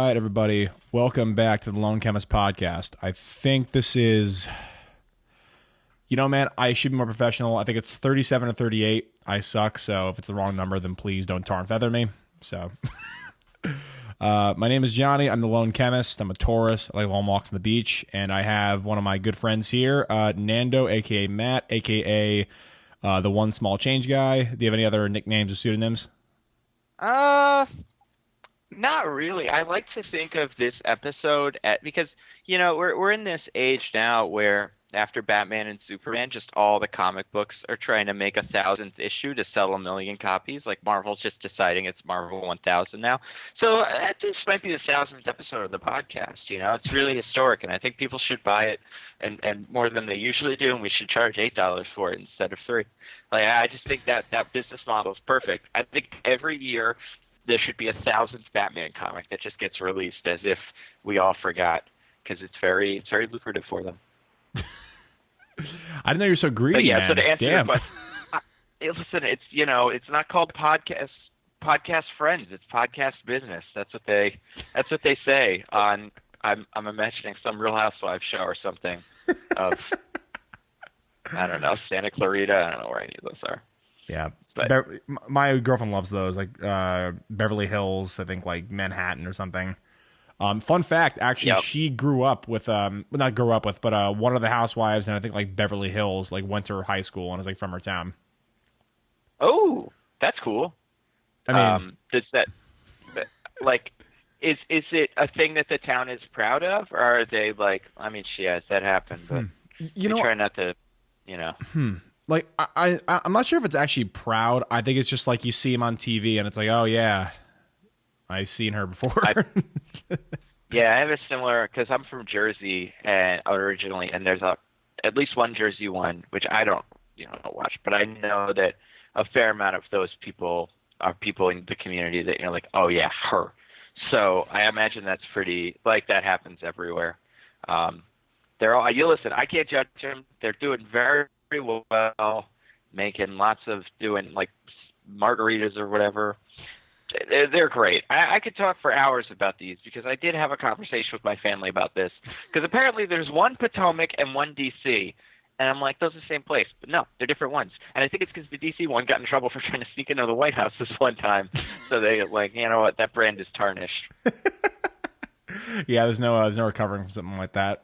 right, everybody. Welcome back to the Lone Chemist Podcast. I think this is, man, I should be more professional. I think it's 37 or 38. I suck, so if it's the wrong number, then please don't tar and feather me. So, my name is Johnny. I'm the Lone Chemist. I'm a Taurus. I like long walks on the beach, and I have one of my good friends here, Nando, a.k.a. Matt, a.k.a. The One Small Change Guy. Do you have any other nicknames or pseudonyms? Not really. I like to think of this episode because we're in this age now where after Batman and Superman, just all the comic books are trying to make a 1,000th issue to sell 1,000,000 copies. Like Marvel's just deciding it's Marvel 1000 now. So this might be the 1,000th episode of the podcast. It's really historic, and I think people should buy it and more than they usually do, and we should charge $8 for it instead of $3. Like I just think that business model is perfect. I think every year there should be a 1,000th Batman comic that just gets released as if we all forgot, because it's very lucrative for them. I didn't know you were so greedy, man. So to answer your Damn. question, listen, it's not called podcast friends. It's podcast business. That's what they say on. I'm imagining some Real Housewives show or something of I don't know, Santa Clarita. I don't know where any of those are. Yeah. But my girlfriend loves those, like Beverly Hills, I think, like Manhattan or something. Fun fact, actually, Yep. she grew up with, not grew up with, but one of the housewives, and I think like Beverly Hills, like went to her high school and is like from her town. Oh, that's cool. I mean, does that like is it a thing that the town is proud of, or are they like? I mean, yes, that happened, but they try not to, Like I'm not sure if it's actually proud. I think it's just like you see him on TV and it's like, oh yeah, I've seen her before. Yeah, I have a similar, because I'm from Jersey and originally, and there's at least one Jersey one, which I don't watch, but I know that a fair amount of those people are people in the community that like, oh yeah, her. So I imagine that's pretty, like, that happens everywhere. They're all, you listen, I can't judge them. They're doing very, very well, doing like margaritas or whatever. They're great. I could talk for hours about these because I did have a conversation with my family about this. Because apparently there's one Potomac and one D.C., and I'm like, those are the same place. But no, they're different ones. And I think it's because the D.C. one got in trouble for trying to sneak into the White House this one time. So they like, you know what, that brand is tarnished. Yeah, there's no recovering from something like that.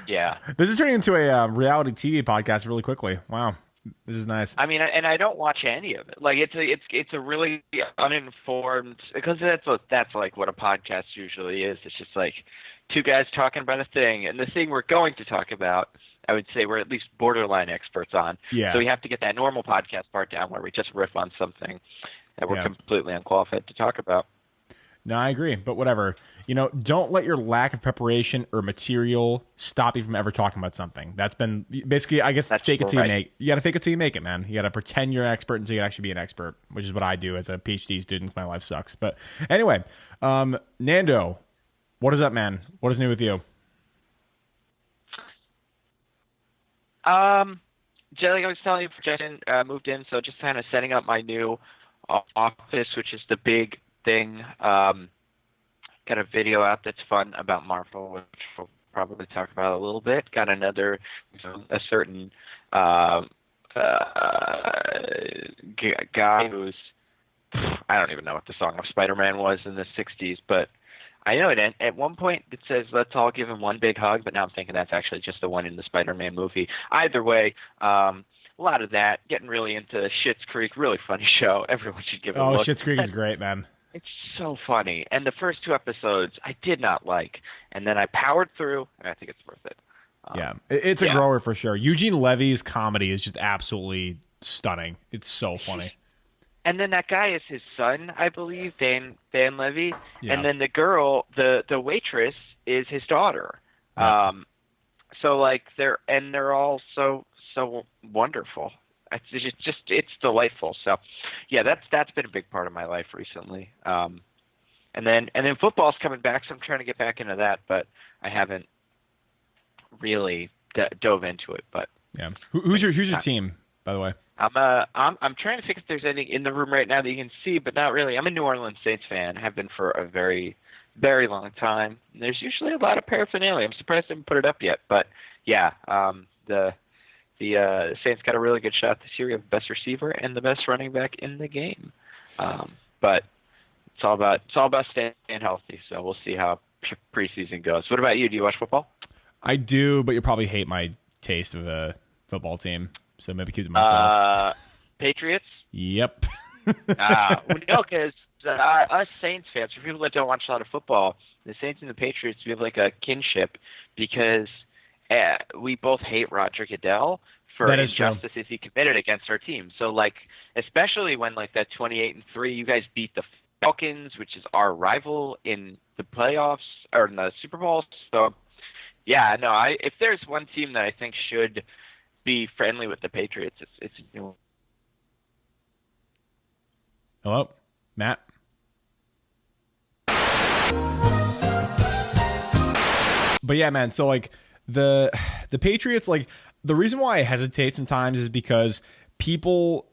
Yeah. This is turning into a reality TV podcast really quickly. Wow. This is nice. I mean, and I don't watch any of it. Like it's a really uninformed, because that's like what a podcast usually is. It's just like two guys talking about a thing, and the thing we're going to talk about, I would say we're at least borderline experts on. Yeah. So we have to get that normal podcast part down where we just riff on something that we're completely unqualified to talk about. No, I agree, but whatever. Don't let your lack of preparation or material stop you from ever talking about something. That's been basically, I guess, it's fake it till you make. You got to fake it till you make it, man. You got to pretend you're an expert until you actually be an expert, which is what I do as a PhD student. My life sucks, but anyway, Nando, what is up, man? What is new with you? Like I was telling you, Jason moved in, so just kind of setting up my new office, which is the big thing. Got a video out that's fun about Marvel, which we'll probably talk about a little bit. Got another, a certain guy who's, I don't even know what the song of Spider-Man was in the 60s, but I know it. At one point it says, let's all give him one big hug, but now I'm thinking that's actually just the one in the Spider-Man movie. Either way, a lot of that, getting really into Schitt's Creek, really funny show. Everyone should give it a look. Schitt's Creek is great, man. It's so funny. And the first two episodes I did not like. And then I powered through, and I think it's worth it. Yeah, it's a grower for sure. Eugene Levy's comedy is just absolutely stunning. It's so funny. And then that guy is his son, I believe, Dan Levy. Yeah. And then the girl, the waitress, is his daughter. Yeah. So like they're all so wonderful. It's delightful. So, yeah, that's been a big part of my life recently. And then football's coming back, so I'm trying to get back into that, but I haven't really dove into it. But yeah, who's your team, by the way? I'm trying to think if there's anything in the room right now that you can see, but not really. I'm a New Orleans Saints fan. Have been for a very, very long time. There's usually a lot of paraphernalia. I'm surprised they haven't put it up yet, but yeah, the Saints got a really good shot this year. We have the best receiver and the best running back in the game. But it's all about staying healthy. So we'll see how preseason goes. What about you? Do you watch football? I do, but you'll probably hate my taste of a football team. So maybe keep it to myself. Patriots? Yep. No, because us Saints fans, for people that don't watch a lot of football, the Saints and the Patriots, we have like a kinship because we both hate Roger Goodell for injustices he committed against our team. So, like, especially when like that 28-3, you guys beat the Falcons, which is our rival in the playoffs or in the Super Bowl. So, yeah, no, if there's one team that I think should be friendly with the Patriots, it's New Orleans. Hello, Matt. But yeah, man. So like the Patriots, like the reason why I hesitate sometimes is because people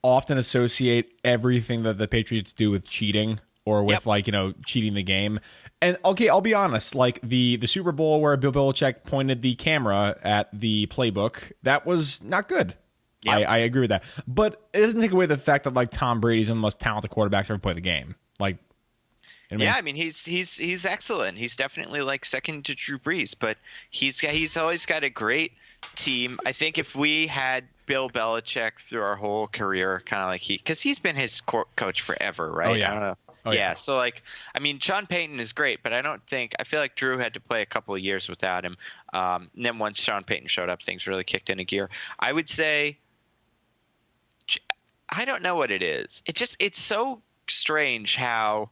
often associate everything that the Patriots do with cheating or with like, cheating the game. And okay, I'll be honest, like the Super Bowl where Bill Belichick pointed the camera at the playbook, that was not good. Yep. I agree with that. But it doesn't take away the fact that like Tom Brady's one of the most talented quarterbacks ever played the game. Like, I mean he's excellent. He's definitely like second to Drew Brees, but he's always got a great team. I think if we had Bill Belichick through our whole career, kind of like because he's been his coach forever, right? Oh, yeah. I don't know. Oh, yeah. So like, I mean, Sean Payton is great, but I feel like Drew had to play a couple of years without him. And then once Sean Payton showed up, things really kicked into gear. I would say, I don't know what it is. It's so strange how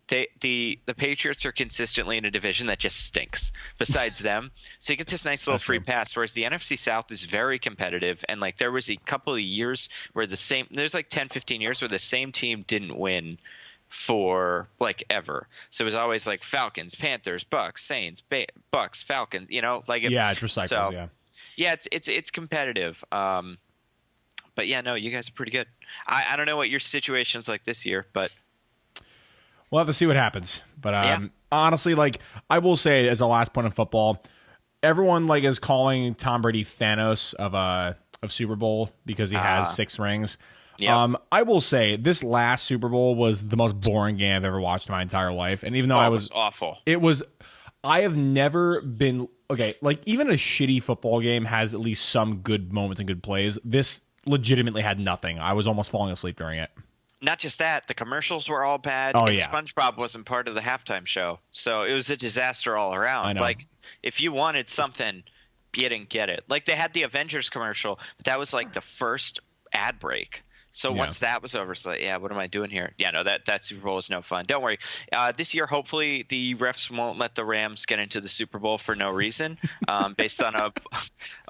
the Patriots are consistently in a division that just stinks besides them. So you get this nice little free pass, whereas the NFC South is very competitive. And like there was a couple of years where there's like 10, 15 years where the same team didn't win for like ever. So it was always like Falcons, Panthers, Bucks, Saints, Bucks, Falcons, like it's recycled. So, yeah, it's competitive. But yeah, no, you guys are pretty good. I don't know what your situation's like this year, but we'll have to see what happens. But honestly, like I will say, as a last point in football, everyone like is calling Tom Brady Thanos of Super Bowl because he has 6 rings. Yep. I will say this last Super Bowl was the most boring game I've ever watched in my entire life. And even though it was awful, I have never been like even a shitty football game has at least some good moments and good plays. This legitimately had nothing. I was almost falling asleep during it. Not just that, the commercials were all bad. Oh, and yeah. SpongeBob wasn't part of the halftime show. So it was a disaster all around. I know. Like if you wanted something, you didn't get it. Like they had the Avengers commercial, but that was like the first ad break. So once that was over, it's like, what am I doing here? Yeah, no, that Super Bowl was no fun. Don't worry. This year, hopefully, the refs won't let the Rams get into the Super Bowl for no reason, based on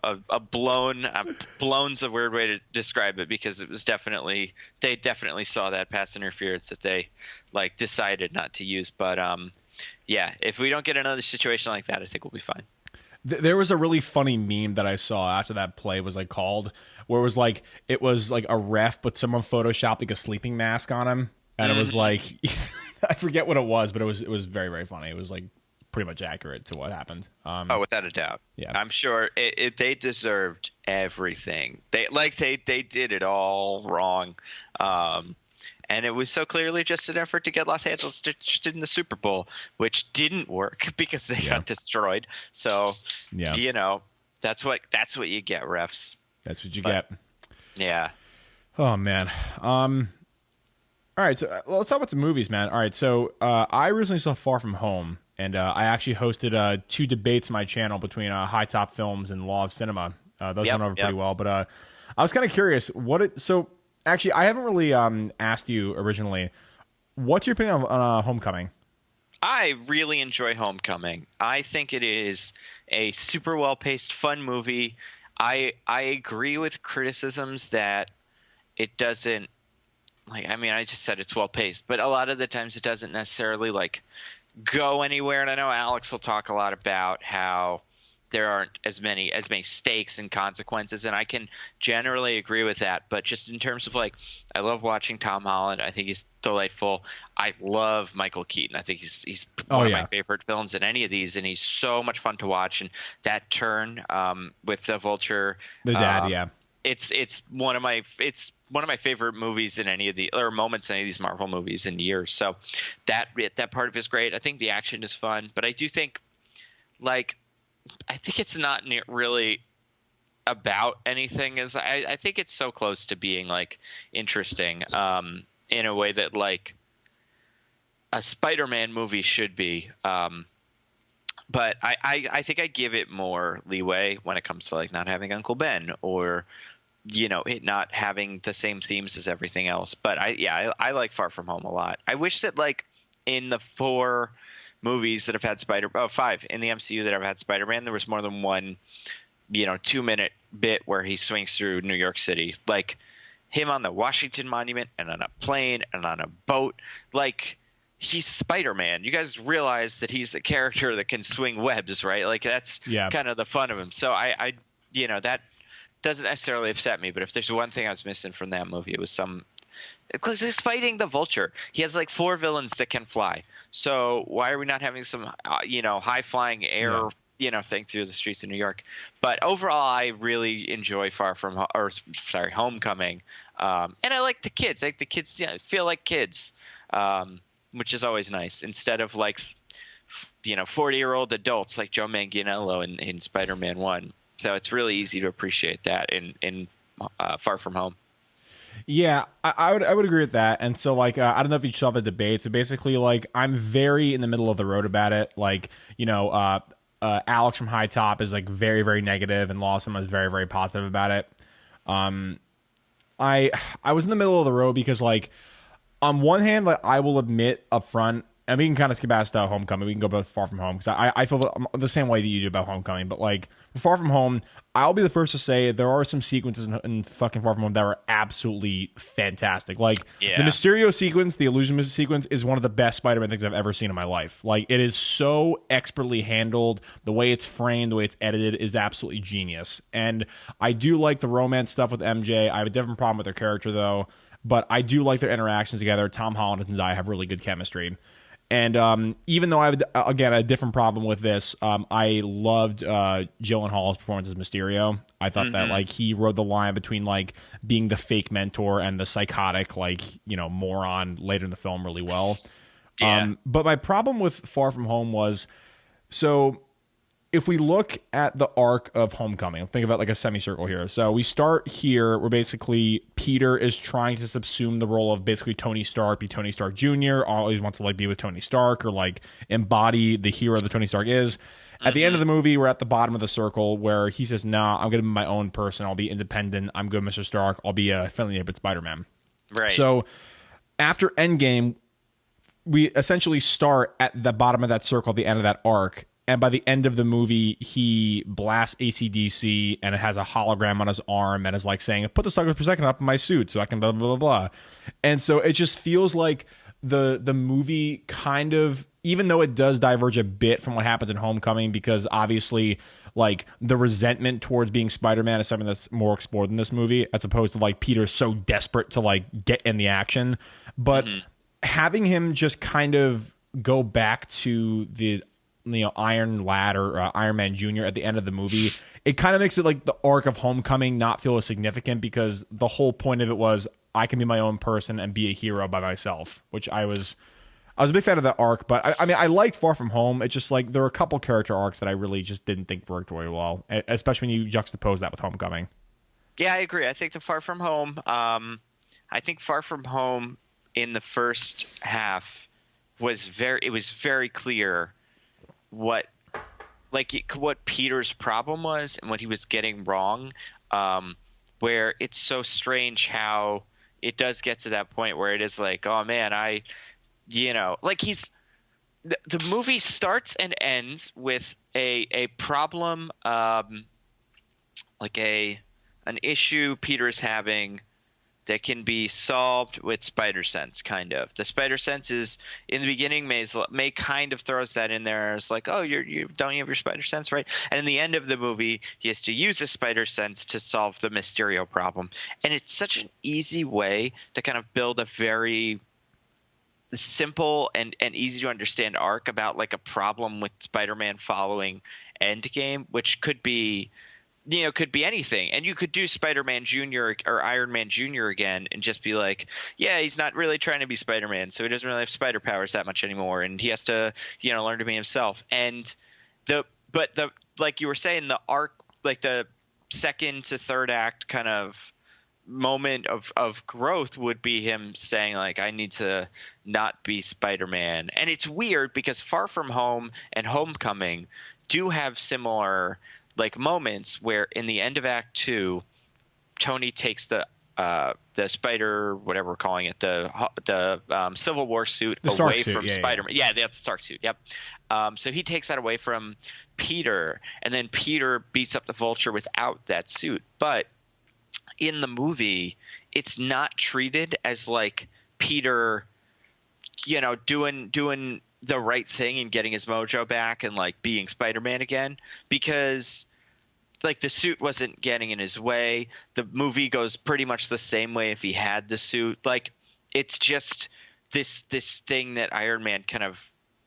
a blown's a weird way to describe it because it was they definitely saw that pass interference that they like decided not to use. But if we don't get another situation like that, I think we'll be fine. There was a really funny meme that I saw after that play was like called, where it was like a ref, but someone photoshopped like a sleeping mask on him, and it was like I forget what it was, but it was very, very funny. It was like pretty much accurate to what happened. Without a doubt. Yeah, I'm sure they deserved everything. They did it all wrong. And it was so clearly just an effort to get Los Angeles in the Super Bowl, which didn't work because they got destroyed. So, that's what you get, refs. That's what you get. Yeah. Oh, man. All right, so let's talk about some movies, man. All right, so I recently saw Far From Home, and I actually hosted 2 debates on my channel between High Top Films and Law of Cinema. Those went over pretty well, but I was kind of curious. Actually, I haven't really asked you originally. What's your opinion on Homecoming? I really enjoy Homecoming. I think it is a super well-paced, fun movie. I agree with criticisms that it doesn't I just said it's well-paced, but a lot of the times it doesn't necessarily go anywhere. And I know Alex will talk a lot about how there aren't as many stakes and consequences, and I can generally agree with that. But just in terms of like, I love watching Tom Holland. I think he's delightful. I love Michael Keaton. I think he's one of my favorite villains in any of these, and he's so much fun to watch. And that turn with the Vulture, the dad, it's one of my favorite movies in any of the or moments in any of these Marvel movies in years. So that part of it is great. I think the action is fun, but I do think I think it's not really about anything. I think it's so close to being like interesting in a way that like a Spider-Man movie should be. But I think I give it more leeway when it comes to like not having Uncle Ben or it not having the same themes as everything else. But I like Far From Home a lot. I wish that like in the 4 movies that have had 5 in the MCU that have had Spider-Man, there was more than one 2-minute bit where he swings through New York City, like him on the Washington Monument and on a plane and on a boat. Like, he's Spider-Man. You guys realize that he's a character that can swing webs, right? Like, that's kind of the fun of him. So I that doesn't necessarily upset me, but if there's one thing I was missing from that movie, it was because he's fighting the Vulture. He has like 4 villains that can fly. So why are we not having some, high flying air, thing through the streets of New York? But overall, I really enjoy Homecoming. And I like the kids. I like the kids feel like kids, which is always nice instead of like, 40-year-old adults like Joe Manganiello in Spider-Man 1. So it's really easy to appreciate that in Far From Home. Yeah, I would agree with that. And so like I don't know if you saw the debate. So basically like I'm very in the middle of the road about it. Like, Alex from High Top is like very, very negative and Lawson was very, very positive about it. I was in the middle of the road because like on one hand, like I will admit up front, and we can kind of skip past Homecoming. We can go both Far From Home because I feel the same way that you do about Homecoming. But like Far From Home, I'll be the first to say there are some sequences in fucking Far From Home that are absolutely fantastic. Like the Mysterio sequence, the Illusion sequence is one of the best Spider-Man things I've ever seen in my life. Like it is so expertly handled. The way it's framed, the way it's edited is absolutely genius. And I do like the romance stuff with MJ. I have a different problem with her character though. But I do like their interactions together. Tom Holland and Zendaya have really good chemistry. And even though I have, again, a different problem with this, I loved Gyllenhaal's performance as Mysterio. I thought that like he rode the line between like being the fake mentor and the psychotic like moron later in the film really well. Yeah. But my problem with Far From Home was if we look at the arc of Homecoming, think about like a semicircle here. So we start here where basically Peter is trying to subsume the role of basically Tony Stark, be Tony Stark Jr., always wants to like be with Tony Stark or like embody the hero that Tony Stark is. At the end of the movie, we're at the bottom of the circle where he says, nah, I'm going to be my own person. I'll be independent. I'm good, Mr. Stark. I'll be a friendly neighborhood Spider-Man. Right. So after Endgame, we essentially start at the bottom of that circle, the end of that arc. And by the end of the movie, he blasts AC/DC and it has a hologram on his arm and is like saying, put the suckers per second up in my suit so I can blah, blah, blah, blah. And so it just feels like the movie kind of, even though it does diverge a bit from what happens in Homecoming, because obviously like the resentment towards being Spider-Man is something that's more explored in this movie, as opposed to like Peter's so desperate to like get in the action. But having him just kind of go back to the Iron Lad or Iron Man Jr. at the end of the movie, it kind of makes it like the arc of Homecoming not feel as significant, because the whole point of it was I can be my own person and be a hero by myself, which I was a big fan of that arc. But I mean, I liked Far From Home. It's just like there were a couple character arcs that I really just didn't think worked very well, especially when you juxtapose that with Homecoming. Yeah, I agree. I think the Far From Home, Far From Home in the first half was very clear what Peter's problem was and what he was getting wrong, where it's so strange how it does get to that point where it is like, oh man, like the movie starts and ends with a problem, like an issue Peter's having that can be solved with spider sense, kind of. The spider sense is, in the beginning, May kind of throws that in there. It's like, oh, you don't have your spider sense, right? And in the end of the movie, he has to use his spider sense to solve the Mysterio problem. And it's such an easy way to kind of build a very simple and easy to understand arc about like a problem with Spider-Man following Endgame, which could be anything. And you could do Spider-Man Jr. or Iron Man Jr. again and just be like, yeah, he's not really trying to be Spider-Man, so he doesn't really have spider powers that much anymore, and he has to, learn to be himself. And but like you were saying, the arc, like the second to third act kind of moment of growth would be him saying like, I need to not be Spider-Man. And it's weird because Far From Home and Homecoming do have similar like moments where in the end of Act 2, Tony takes the spider, whatever we're calling it, the Civil War suit away from Spider-Man. Yeah, that's the Stark suit. Yep. So he takes that away from Peter, and then Peter beats up the Vulture without that suit. But in the movie, it's not treated as like Peter, doing the right thing and getting his mojo back and like being Spider-Man again, because like the suit wasn't getting in his way. The movie goes pretty much the same way if he had the suit. Like it's just this thing that Iron Man kind of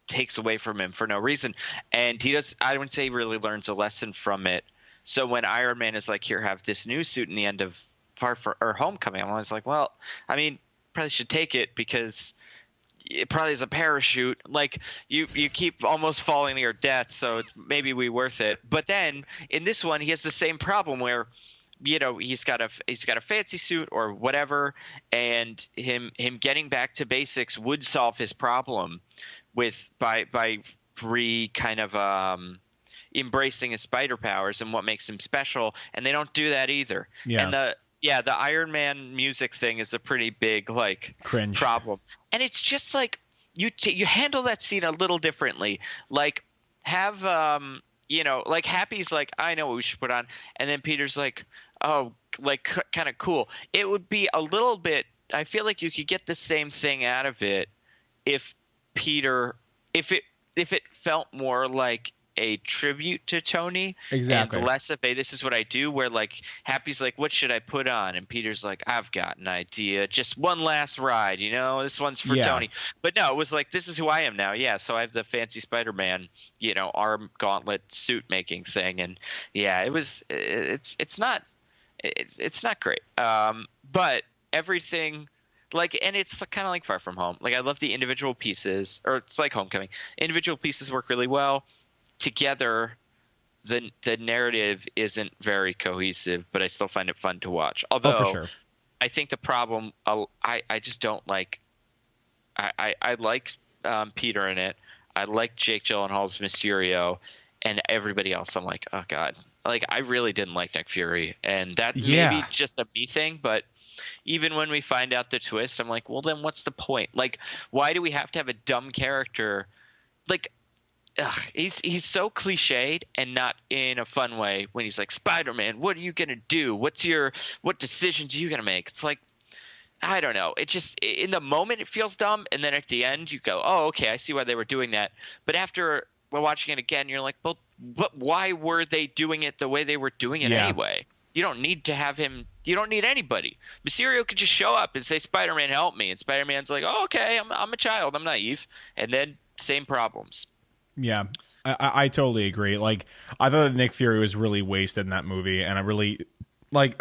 takes away from him for no reason. And I wouldn't say he really learns a lesson from it. So when Iron Man is like, here, have this new suit in the end of Homecoming, I'm always like, well, I mean, probably should take it because it probably is a parachute. Like you keep almost falling to your death, so it's maybe worth it. But then in this one, he has the same problem where, he's got a fancy suit or whatever, and him getting back to basics would solve his problem by kind of embracing his spider powers and what makes him special, and they don't do that either. Yeah. And the Iron Man music thing is a pretty big like cringe problem. And it's just like you handle that scene a little differently. Like have like Happy's like, I know what we should put on, and then Peter's like, oh, like kind of cool. It would be a little bit, I feel like you could get the same thing out of it if it felt more like a tribute to Tony, exactly, and less of a this is what I do, where like Happy's like, what should I put on, and Peter's like, I've got an idea, just one last ride, this one's for Tony. But no, it was like, this is who I am now. Yeah, so I have the fancy Spider-Man arm gauntlet suit making thing, and yeah, it's not great, but everything, like, and it's kind of like Far From Home. Like I love the individual pieces, or it's like Homecoming, individual pieces work really well together. The narrative isn't very cohesive, but I still find it fun to watch. Although for sure. I think the problem, I just don't like. I like Peter in it. I like Jake Gyllenhaal's Mysterio, and everybody else. I'm like, oh god, like I really didn't like Nick Fury, and that maybe just a me thing. But even when we find out the twist, I'm like, well, then what's the point? Like, why do we have to have a dumb character? Like, he's so cliched and not in a fun way when he's like, Spider-Man, what are you gonna do? What decisions are you gonna make? It's like, I don't know. It just, in the moment it feels dumb, and then at the end you go, oh, okay, I see why they were doing that. But after watching it again, you're like, well, why were they doing it the way they were doing it anyway? You don't need to have him. You don't need anybody. Mysterio could just show up and say, Spider-Man, help me. And Spider-Man's like, oh, okay, I'm a child. I'm naive. And then same problems. Yeah, I totally agree. Like, I thought that Nick Fury was really wasted in that movie. And I really, like,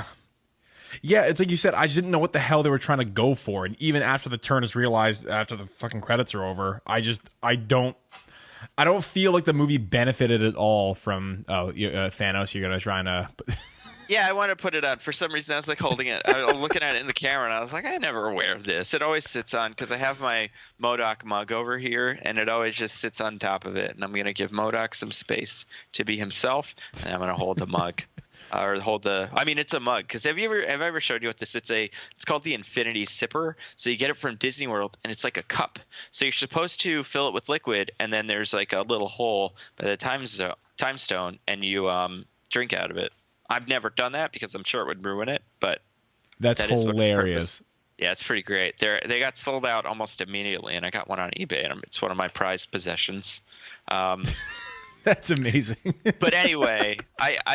yeah, it's like you said, I just didn't know what the hell they were trying to go for. And even after the turn is realized, after the fucking credits are over, I don't feel like the movie benefited at all from Thanos. You're going to try to... Yeah, I want to put it on. For some reason, I was like holding it. I was looking at it in the camera, and I was like, I never wear this. It always sits on, because I have my MODOK mug over here, and it always just sits on top of it. And I'm going to give MODOK some space to be himself, and I'm going to hold the mug. It's a mug. Because have I ever showed you what this? It's called the Infinity Sipper. So you get it from Disney World, and it's like a cup. So you're supposed to fill it with liquid, and then there's like a little hole by the time stone, and you drink out of it. I've never done that because I'm sure it would ruin it, but That's That is what the hilarious. purpose. Yeah, it's pretty great. They got sold out almost immediately, and I got one on eBay, and it's one of my prized possessions. That's amazing. But anyway,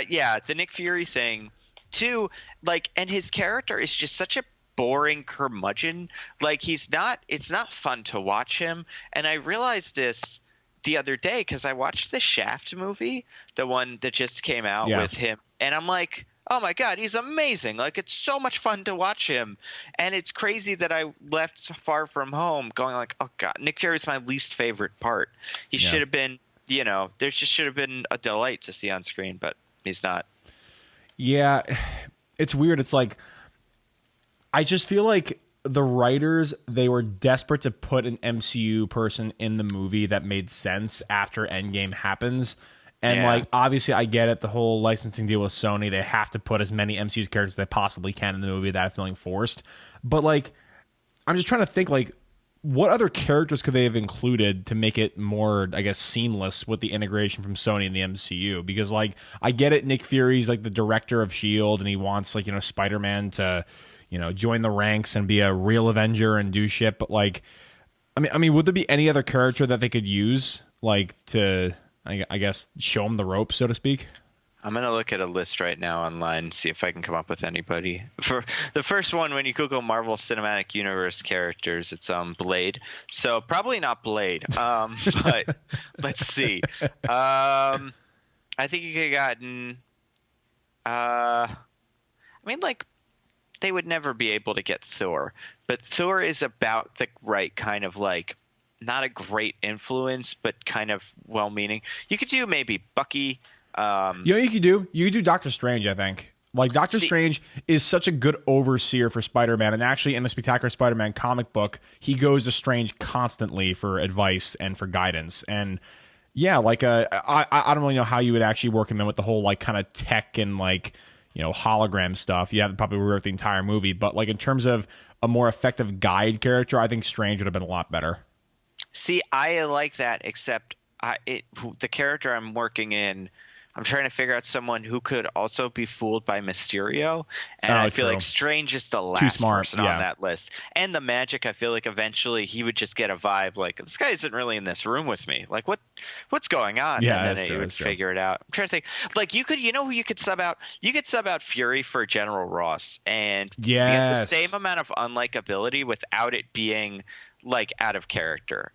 yeah, the Nick Fury thing too, like, and his character is just such a boring curmudgeon. Like, it's not fun to watch him. And I realized this the other day because I watched the Shaft movie, the one that just came out with him, and I'm like, oh my God, he's amazing. Like, it's so much fun to watch him. And it's crazy that I left Far From Home going like, oh God, Nick Fury's my least favorite part. He should have been, there just should have been a delight to see on screen, but he's not. Yeah, it's weird. It's like, I just feel like the writers, they were desperate to put an MCU person in the movie that made sense after Endgame happens. And like, obviously I get it, the whole licensing deal with Sony, they have to put as many MCU characters as they possibly can in the movie without feeling forced. But like, I'm just trying to think, like, what other characters could they have included to make it more, I guess, seamless with the integration from Sony and the MCU? Because like, I get it, Nick Fury's like the director of S.H.I.E.L.D. and he wants, like, Spider-Man to, join the ranks and be a real Avenger and do shit. But like, I mean, would there be any other character that they could use, like, to, I guess, show them the ropes, so to speak? I'm going to look at a list right now online, see if I can come up with anybody. For the first one, when you Google Marvel Cinematic Universe characters, it's Blade. So probably not Blade, but let's see. I think you could have gotten like, they would never be able to get Thor. But Thor is about the right kind of, like, not a great influence, but kind of well-meaning. You could do maybe Bucky. You could do Doctor Strange, I think. Like, Doctor Strange is such a good overseer for Spider-Man, and actually in the Spectacular Spider-Man comic book, he goes to Strange constantly for advice and for guidance. And yeah, like, I don't really know how you would actually work him in with the whole, like, kind of tech and, like, hologram stuff. You have to probably rewrite the entire movie, but like, in terms of a more effective guide character, I think Strange would have been a lot better. See, I like that, except the character I'm working in, I'm trying to figure out someone who could also be fooled by Mysterio, and I feel like Strange is the last person on that list. And the magic, I feel like eventually he would just get a vibe like, this guy isn't really in this room with me. Like, what's going on? Yeah, and then he would figure it out. I'm trying to think. Like, you could, who you could sub out? You could sub out Fury for General Ross, and get the same amount of unlikability without it being, like, out of character.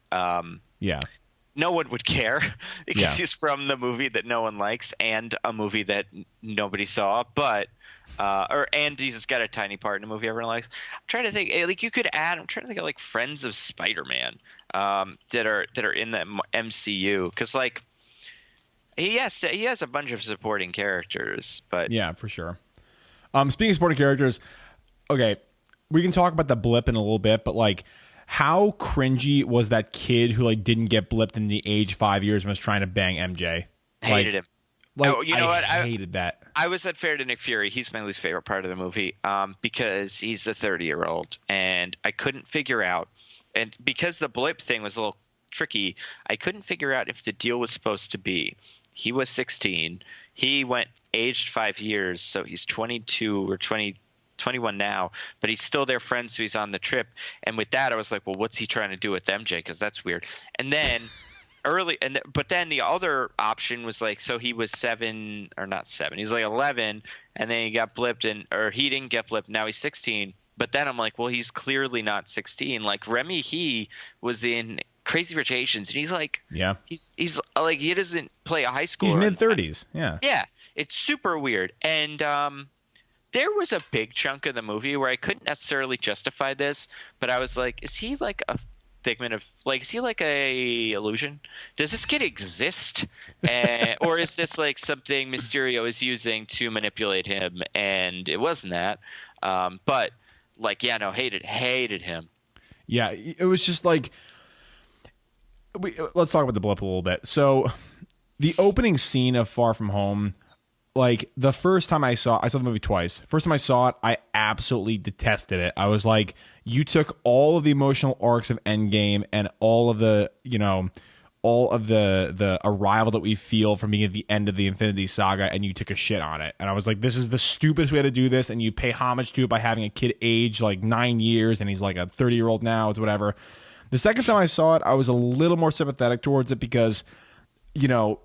No one would care because he's from the movie that no one likes and a movie that nobody saw, but and he's got a tiny part in a movie everyone likes. I'm trying to think, like, you could add. I'm trying to think of, like, friends of Spider-Man that are in the MCU, because, like, he has a bunch of supporting characters, but yeah, for sure. Speaking of supporting characters, okay, we can talk about the blip in a little bit, but like, how cringy was that kid who, like, didn't get blipped in the age 5 years and was trying to bang MJ? Hated him. Like, I hated that. I was unfair to Nick Fury. He's my least favorite part of the movie, because he's a 30-year-old, and I couldn't figure out, and because the blip thing was a little tricky, I couldn't figure out if the deal was supposed to be he was 16, he went aged 5 years, so he's 22 or 21 now, but he's still their friend, so he's on the trip. And with that, I was like, well, what's he trying to do with MJ? Because that's weird. And then but then the other option was like, so he was 7 or not 7, he's like 11, and then he got blipped, or he didn't get blipped, now he's 16. But then I'm like, well, he's clearly not 16. Like, Remy he was in Crazy Rich Asians, and he's like, he's like, he doesn't play a high schooler. He's mid-30s. Yeah, it's super weird. And there was a big chunk of the movie where I couldn't necessarily justify this, but I was like, is he like a figment of, like, is he like a illusion? Does this kid exist? Or is this like something Mysterio is using to manipulate him? And it wasn't that. But like, yeah, no, hated him. Yeah, it was just like, let's talk about the blip a little bit. So the opening scene of Far From Home, like, the first time I saw the movie twice. First time I saw it, I absolutely detested it. I was like, you took all of the emotional arcs of Endgame and all of the, all of the arrival that we feel from being at the end of the Infinity Saga, and you took a shit on it. And I was like, this is the stupidest way to do this, and you pay homage to it by having a kid age like 9 years, and he's like a 30-year-old now. It's whatever. The second time I saw it, I was a little more sympathetic towards it because, you know,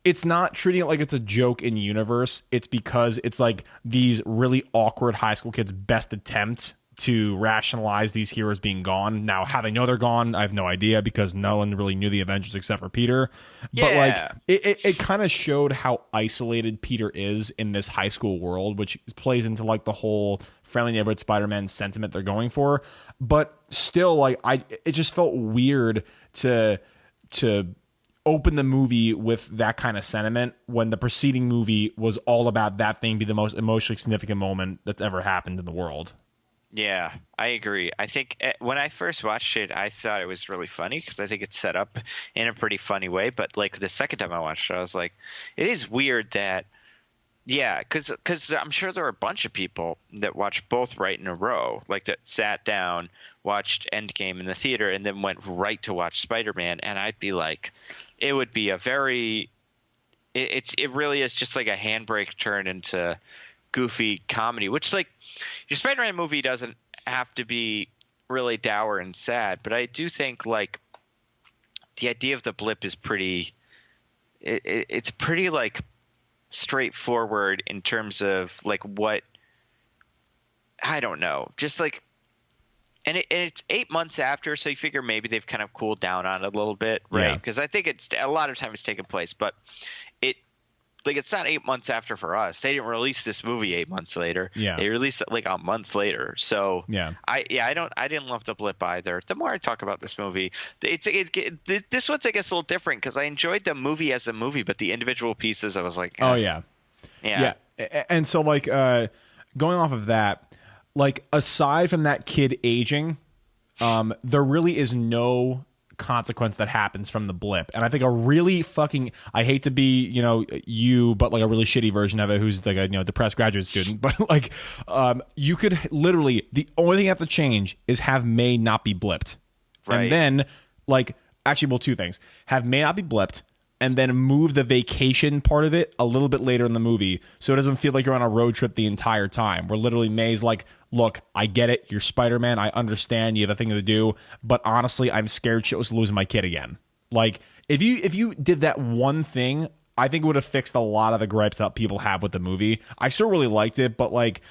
it's not treating it like it's a joke in universe. It's because it's like these really awkward high school kids' best attempt to rationalize these heroes being gone. Now, how they know they're gone, I have no idea because no one really knew the Avengers except for Peter. Yeah. But like it kind of showed how isolated Peter is in this high school world, which plays into like the whole friendly neighborhood Spider-Man sentiment they're going for. But still, like it just felt weird to open the movie with that kind of sentiment when the preceding movie was all about that thing be the most emotionally significant moment that's ever happened in the world. Yeah, I agree. I think when I first watched it, I thought it was really funny because I think it's set up in a pretty funny way. But like the second time I watched it, I was like, it is weird that, yeah, because I'm sure there are a bunch of people that watched both right in a row, like that sat down, watched Endgame in the theater, and then went right to watch Spider-Man. And I'd be like, it would be a very it really is just like a handbrake turn into goofy comedy, which like your Spider-Man movie doesn't have to be really dour and sad, but I do think like the idea of the blip is pretty it's pretty like straightforward in terms of like what I don't know, just like and it's 8 months after, so you figure maybe they've kind of cooled down on it a little bit, right? Because I think it's a lot of time it's taken place, but it's not 8 months after for us. They didn't release this movie 8 months later. Yeah, they released it like a month later. So I didn't love the blip either. The more I talk about this movie, this one's I guess a little different because I enjoyed the movie as a movie, but the individual pieces I was like, oh yeah. And so like going off of that, like aside from that kid aging, there really is no consequence that happens from the blip. And I think a really fucking, I hate to be, you, but like a really shitty version of it who's like a, depressed graduate student, but like, you could literally, the only thing you have to change is have May not be blipped. Right. And then like, actually, well, two things. Have May not be blipped and then move the vacation part of it a little bit later in the movie so it doesn't feel like you're on a road trip the entire time, where literally May's like, look, I get it, you're Spider-Man, I understand you have a thing to do, but honestly, I'm scared shitless of losing my kid again. Like, if you did that one thing, I think it would have fixed a lot of the gripes that people have with the movie. I still really liked it, but like,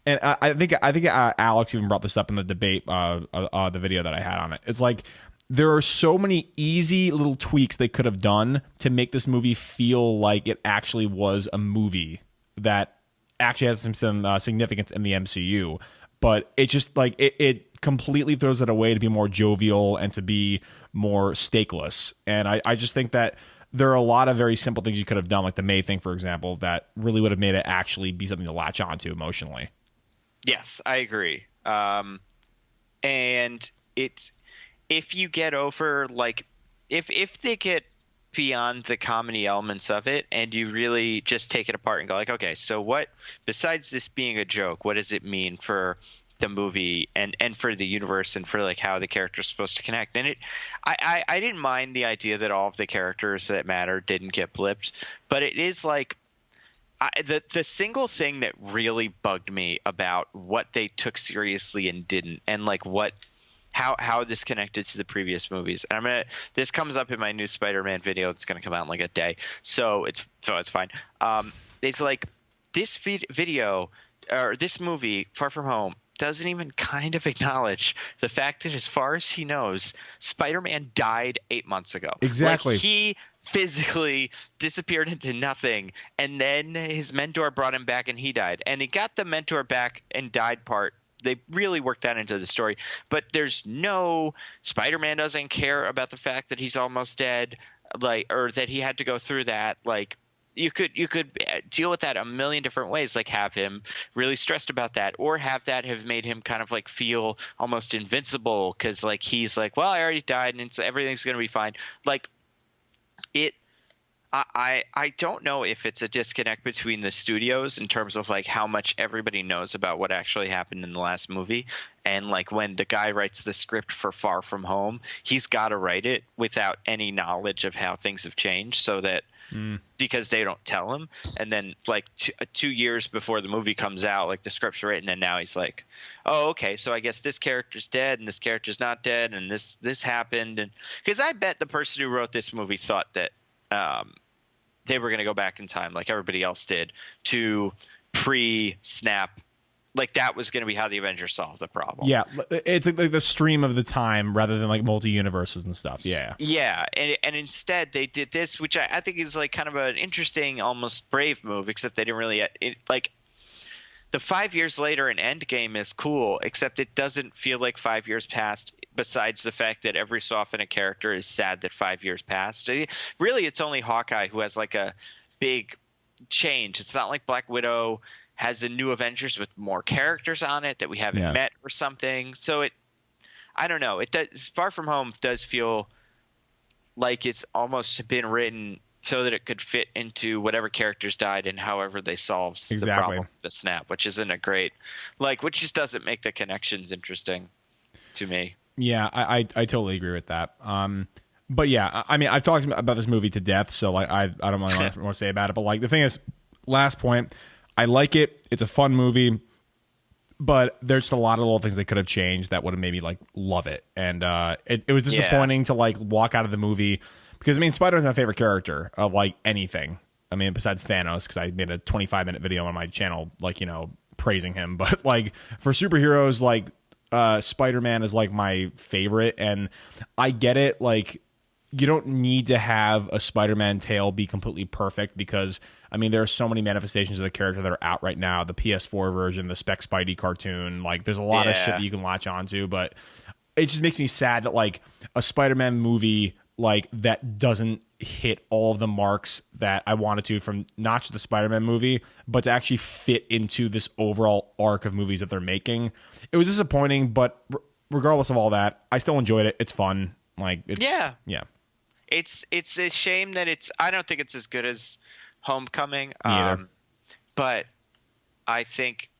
and I think Alex even brought this up in the debate, the video that I had on it. It's like, there are so many easy little tweaks they could have done to make this movie feel like it actually was a movie that actually has some significance in the MCU. But it just like it completely throws it away to be more jovial and to be more stakeless. And I just think that there are a lot of very simple things you could have done, like the May thing, for example, that really would have made it actually be something to latch onto emotionally. Yes, I agree. And it's, if you get over like if they get beyond the comedy elements of it and you really just take it apart and go like, okay, so what besides this being a joke, what does it mean for the movie and for the universe and for like how the character's supposed to connect? And I didn't mind the idea that all of the characters that matter didn't get blipped, but it is like the single thing that really bugged me about what they took seriously and didn't, and like how this connected to the previous movies. And this comes up in my new Spider-Man video. It's going to come out in like a day. So it's fine. It's like this video or this movie, Far From Home, doesn't even kind of acknowledge the fact that as far as he knows, Spider-Man died 8 months ago. Exactly. Like, he physically disappeared into nothing, and then his mentor brought him back and he died. And he got the mentor back and died part. They really worked that into the story, but there's no Spider-Man doesn't care about the fact that he's almost dead, like, or that he had to go through that. Like, you could deal with that a million different ways, like have him really stressed about that, or have that have made him kind of like feel almost invincible because like he's like, well, I already died and everything's gonna be fine. Like I don't know if it's a disconnect between the studios in terms of like how much everybody knows about what actually happened in the last movie, and like when the guy writes the script for Far From Home, he's got to write it without any knowledge of how things have changed, so that because they don't tell him, and then like 2 years before the movie comes out, like the script's written, and now he's like, oh, okay, so I guess this character's dead and this character's not dead, and this happened, and because I bet the person who wrote this movie thought that they were going to go back in time like everybody else did to pre-snap, like that was going to be how the Avengers solved the problem. Yeah, it's like the stream of the time rather than like multi-universes and stuff. Yeah. Yeah, and instead they did this, which I think is like kind of an interesting, almost brave move, except they didn't really like the 5 years later in Endgame is cool, except it doesn't feel like 5 years passed, besides the fact that every so often a character is sad that 5 years passed. Really, it's only Hawkeye who has like a big change. It's not like Black Widow has the new Avengers with more characters on it that we haven't met or something. So I don't know. It does, Far From Home does feel like it's almost been written so that it could fit into whatever characters died and however they solved the problem of the snap, which isn't a great, like, which just doesn't make the connections interesting to me. Yeah, I totally agree with that. But yeah, I mean, I've talked about this movie to death, so like I don't really want to say about it. But like the thing is, last point, I like it. It's a fun movie, but there's just a lot of little things they could have changed that would have made me like love it. And it was disappointing to like walk out of the movie. Because, I mean, Spider-Man's my favorite character of, like, anything. I mean, besides Thanos, because I made a 25-minute video on my channel, like, you know, praising him. But, like, for superheroes, like, Spider-Man is, like, my favorite. And I get it. Like, you don't need to have a Spider-Man tale be completely perfect because, I mean, there are so many manifestations of the character that are out right now. The PS4 version, the Spec Spidey cartoon. Like, there's a lot of shit that you can latch onto. But it just makes me sad that, like, a Spider-Man movie like that doesn't hit all of the marks that I wanted to from not just the Spider-Man movie, but to actually fit into this overall arc of movies that they're making. It was disappointing, but regardless of all that, I still enjoyed it. It's fun. Like, it's, yeah. It's a shame that I don't think it's as good as Homecoming. But I think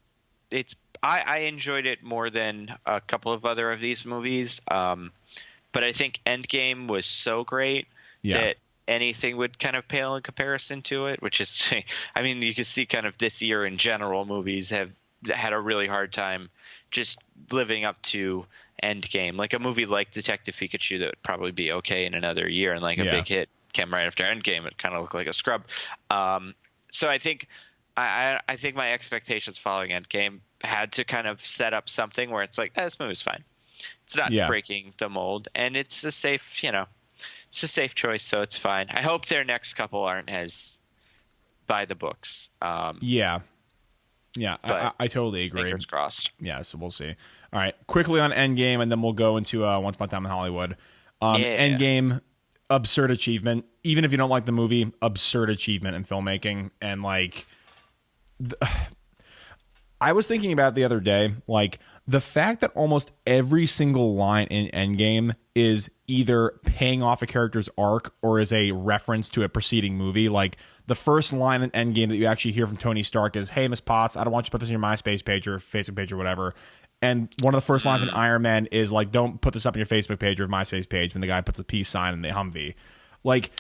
I enjoyed it more than a couple of other of these movies. But I think Endgame was so great that anything would kind of pale in comparison to it, which is, I mean, you can see kind of this year in general, movies have had a really hard time just living up to Endgame. Like a movie like Detective Pikachu that would probably be okay in another year, and like a big hit came right after Endgame, it kind of looked like a scrub. So I think I think my expectations following Endgame had to kind of set up something where it's like, this movie's fine. It's not breaking the mold, and it's a safe, it's a safe choice, so it's fine. I hope their next couple aren't as by the books. I totally agree. Fingers crossed. Yeah, so we'll see. All right, quickly on Endgame, and then we'll go into Once Upon a Time in Hollywood. Endgame, absurd achievement. Even if you don't like the movie, absurd achievement in filmmaking, and like, I was thinking about it the other day, like, the fact that almost every single line in Endgame is either paying off a character's arc or is a reference to a preceding movie. Like, the first line in Endgame that you actually hear from Tony Stark is, "Hey, Miss Potts, I don't want you to put this on your MySpace page or Facebook page or whatever." And one of the first lines in Iron Man is, like, "Don't put this up on your Facebook page or MySpace page," when the guy puts a peace sign in the Humvee. Like,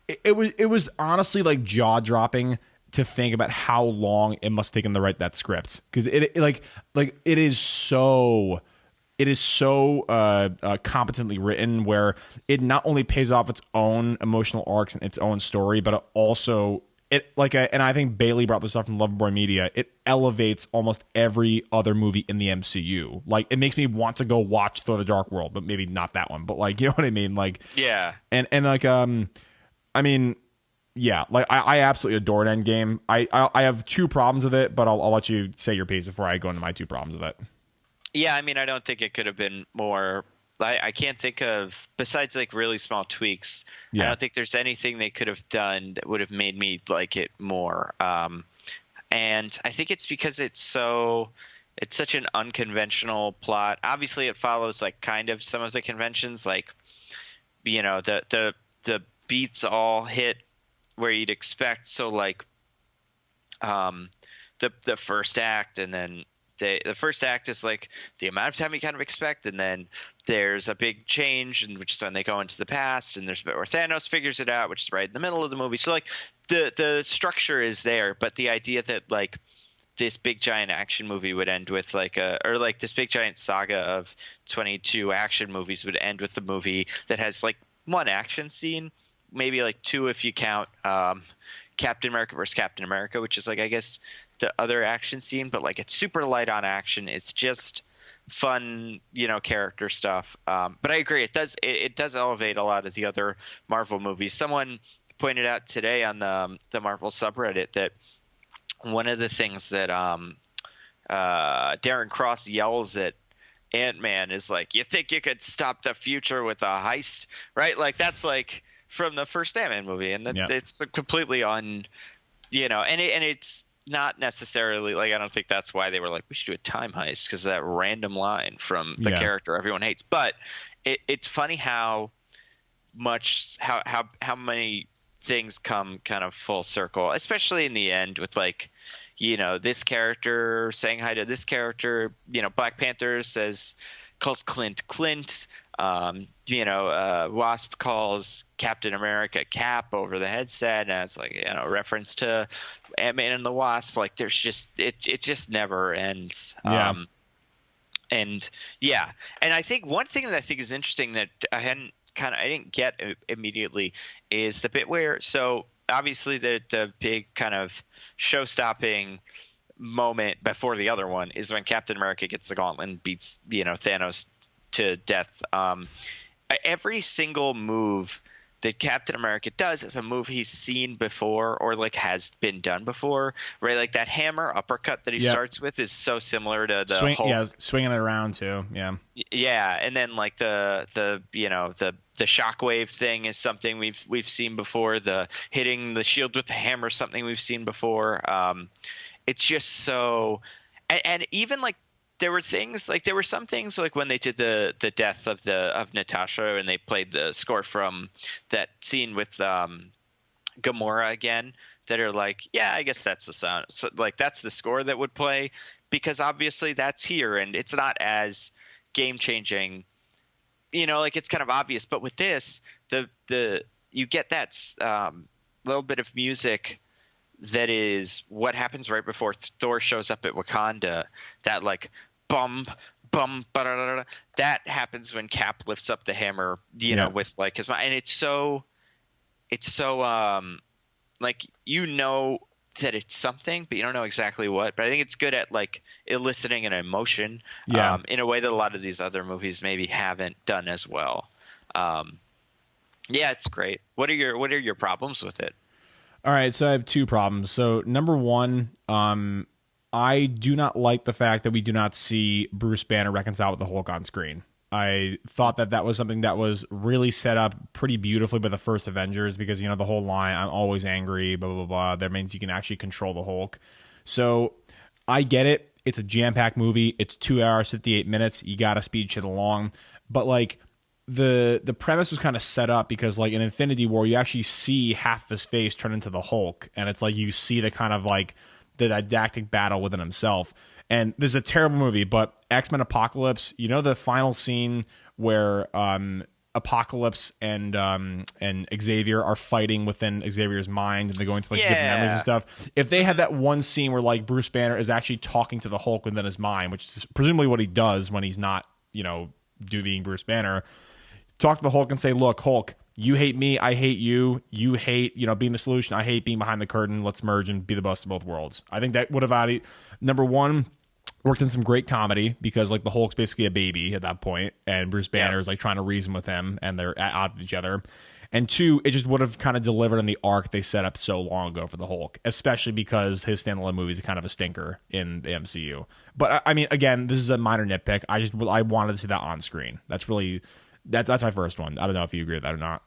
it was honestly, like, jaw-dropping to think about how long it must take him to write that script, because it is so competently written, where it not only pays off its own emotional arcs and its own story, but it also and I think Bailey brought this up from Loverboy Media. It elevates almost every other movie in the MCU. Like, it makes me want to go watch Thor: The Dark World, but maybe not that one. But like, you know what I mean? Like, yeah, and like I mean. Yeah, like I absolutely adored Endgame. I have two problems with it, but I'll let you say your piece before I go into my two problems with it. Yeah, I mean, I don't think it could have been more. I can't think of, besides like really small tweaks. I don't think there's anything they could have done that would have made me like it more. And I think it's because it's such an unconventional plot. Obviously, it follows like kind of some of the conventions, like, the beats all hit where you'd expect. So like the first act, and then the first act is like the amount of time you kind of expect, and then there's a big change, and which is when they go into the past, and there's a bit where Thanos figures it out, which is right in the middle of the movie. So like the structure is there, but the idea that like this big giant action movie would end with this big giant saga of 22 action movies would end with a movie that has like one action scene, maybe like two if you count Captain America versus Captain America, which is like I guess the other action scene, but like it's super light on action. It's just fun, character stuff. But I agree, it does elevate a lot of the other Marvel movies. Someone pointed out today on the Marvel subreddit that one of the things that Darren Cross yells at Ant-Man is like, you think you could stop the future with a heist, right? Like that's like from the first Ant-Man movie, and it's completely and it's not necessarily like, I don't think that's why they were like, we should do a time heist, because of that random line from the character everyone hates. But it's funny how many things come kind of full circle, especially in the end with like, this character saying hi to this character. Black Panther calls Clint. Wasp calls Captain America Cap over the headset, and it's like, reference to Ant-Man and the Wasp. Like there's just it just never ends. And I think one thing that I think is interesting that I didn't get immediately is the bit where, so obviously the big kind of show-stopping moment before the other one is when Captain America gets the gauntlet and beats Thanos to death. Every single move that Captain America does is a move he's seen before or like has been done before, right? Like that hammer uppercut that he starts with is so similar to the whole swinging it around too. And then like the shockwave thing is something we've seen before. The hitting the shield with the hammer is something we've seen before. It's just so, and even like there were some things like when they did the death of Natasha, and they played the score from that scene with Gamora again, that are like, yeah, I guess that's the sound. So like that's the score that would play, because obviously that's here and it's not as game changing, like it's kind of obvious. But with this, the you get that little bit of music that is what happens right before Thor shows up at Wakanda. That like bum bum ba-da-da-da, that happens when Cap lifts up the hammer, with like his, and it's so like that it's something, but you don't know exactly what. But I think it's good at like eliciting an emotion, in a way that a lot of these other movies maybe haven't done as well. It's great. What are your problems with it? All right, so I have two problems. So number one, I do not like the fact that we do not see Bruce Banner reconcile with the Hulk on screen. I thought that was something that was really set up pretty beautifully by the first Avengers, because, the whole line, I'm always angry, blah, blah, blah, that means you can actually control the Hulk. So I get it. It's a jam-packed movie. It's 2 hours, 58 minutes. You got to speed shit along. But, like, the premise was kind of set up because, like, in Infinity War, you actually see half his face turn into the Hulk. And it's like you see the kind of, like, the didactic battle within himself. And this is a terrible movie, but X-Men Apocalypse, the final scene where Apocalypse and Xavier are fighting within Xavier's mind, and they're going through like different memories and stuff. If they had that one scene where like Bruce Banner is actually talking to the Hulk within his mind, which is presumably what he does when he's not, being Bruce Banner, talk to the Hulk and say, look, Hulk, you hate me, I hate you. You hate, being the solution. I hate being behind the curtain. Let's merge and be the best of both worlds. I think that would have number one, worked in some great comedy, because like the Hulk's basically a baby at that point, and Bruce Banner is like trying to reason with him, and they're at odds with each other. And two, it just would have kind of delivered on the arc they set up so long ago for the Hulk, especially because his standalone movie is kind of a stinker in the MCU. But I mean, again, this is a minor nitpick. I wanted to see that on screen. That's my first one. I don't know if you agree with that or not.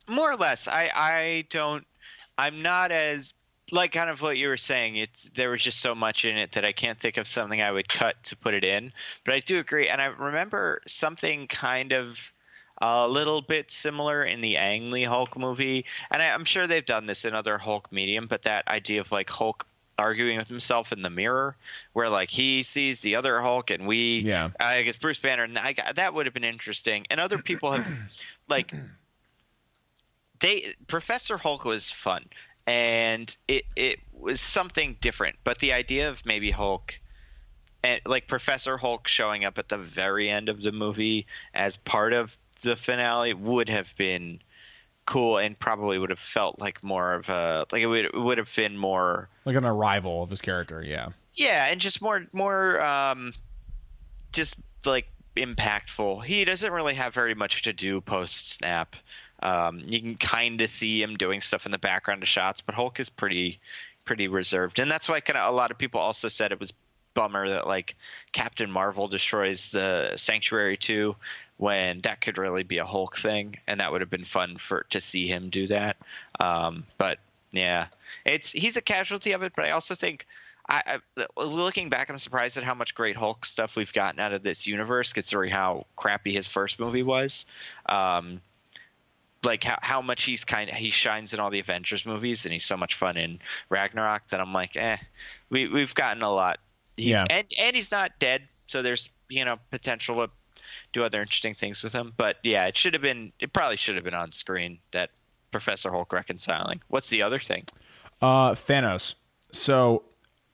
More or less. I'm not as, like kind of what you were saying, there was just so much in it that I can't think of something I would cut to put it in. But I do agree. And I remember something kind of a little bit similar in the Ang Lee Hulk movie, and I'm sure they've done this in other Hulk medium, but that idea of like Hulk arguing with himself in the mirror, where like he sees the other Hulk and I guess Bruce Banner, and that would have been interesting. And other people have like Professor Hulk was fun, and it was something different, but the idea of maybe Hulk and like Professor Hulk showing up at the very end of the movie as part of the finale would have been cool, and probably would have felt like more of a like it would have been more like an arrival of his character. Yeah, and just more just like impactful. He doesn't really have very much to do post snap. You can kind of see him doing stuff in the background of shots, but Hulk is pretty reserved, and that's why kind of a lot of people also said it was bummer that like Captain Marvel destroys the Sanctuary too, when that could really be a Hulk thing, and that would have been fun to see him do that. But yeah, he's a casualty of it. But I also think I looking back, I'm surprised at how much great Hulk stuff we've gotten out of this universe, considering how crappy his first movie was. Like how much he shines in all the Avengers movies, and he's so much fun in Ragnarok that I'm like, we've gotten a lot. And he's not dead, so there's potential to do other interesting things with him. But yeah, it probably should have been on screen, that Professor Hulk reconciling. What's the other thing? Thanos. So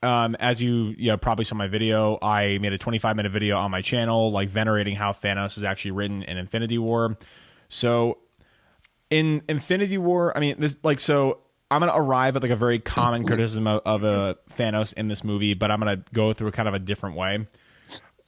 as you probably saw my video, I made a 25-minute video on my channel like venerating how Thanos is actually written in Infinity War. So in Infinity War, I mean, this so I'm going to arrive at like a very common criticism of Thanos in this movie, but I'm going to go through kind of a different way.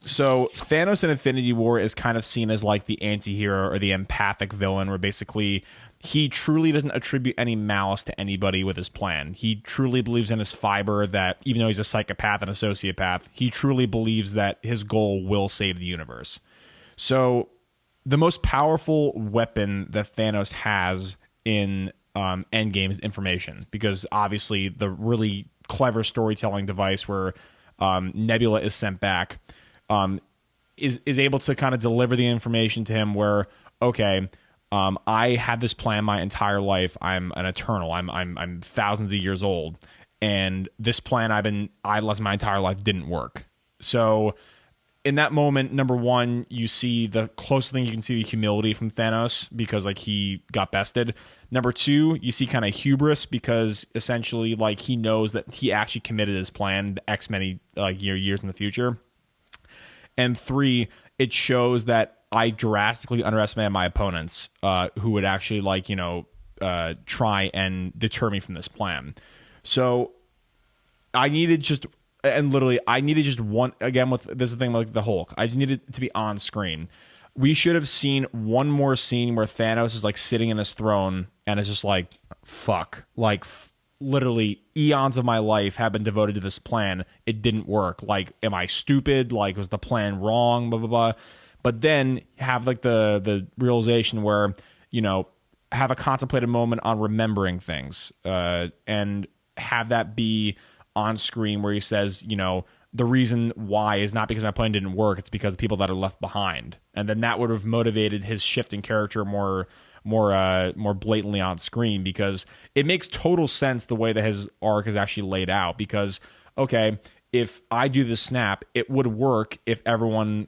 So Thanos in Infinity War is kind of seen as like the anti-hero or the empathic villain, where basically he truly doesn't attribute any malice to anybody with his plan. He truly believes in his fiber that even though he's a psychopath and a sociopath, he truly believes that his goal will save the universe. So the most powerful weapon that Thanos has in Endgame is information, because obviously the really clever storytelling device where Nebula is sent back is able to kind of deliver the information to him where, okay, I had this plan my entire life. I'm an eternal. I'm thousands of years old, and this plan I've been idolizing my entire life didn't work. So in that moment, number one, you see the closest thing you can see the humility from Thanos, because like he got bested. Number two, you see kind of hubris, because essentially like he knows that he actually committed his plan X many years in the future. And three, it shows that I drastically underestimated my opponents, who would actually try and deter me from this plan. So I needed just one, again, with this is the thing like the Hulk, I just needed it to be on screen. We should have seen one more scene where Thanos is like sitting in his throne and it's just like, fuck, like literally eons of my life have been devoted to this plan. It didn't work. Like, am I stupid? Like, was the plan wrong? Blah, blah, blah. But then have like the realization where, have a contemplated moment on remembering things, and have that be on screen where he says, the reason why is not because my plan didn't work, it's because of people that are left behind. And then that would have motivated his shift in character more blatantly on screen, because it makes total sense the way that his arc is actually laid out. Because, okay, if I do the snap, it would work if everyone,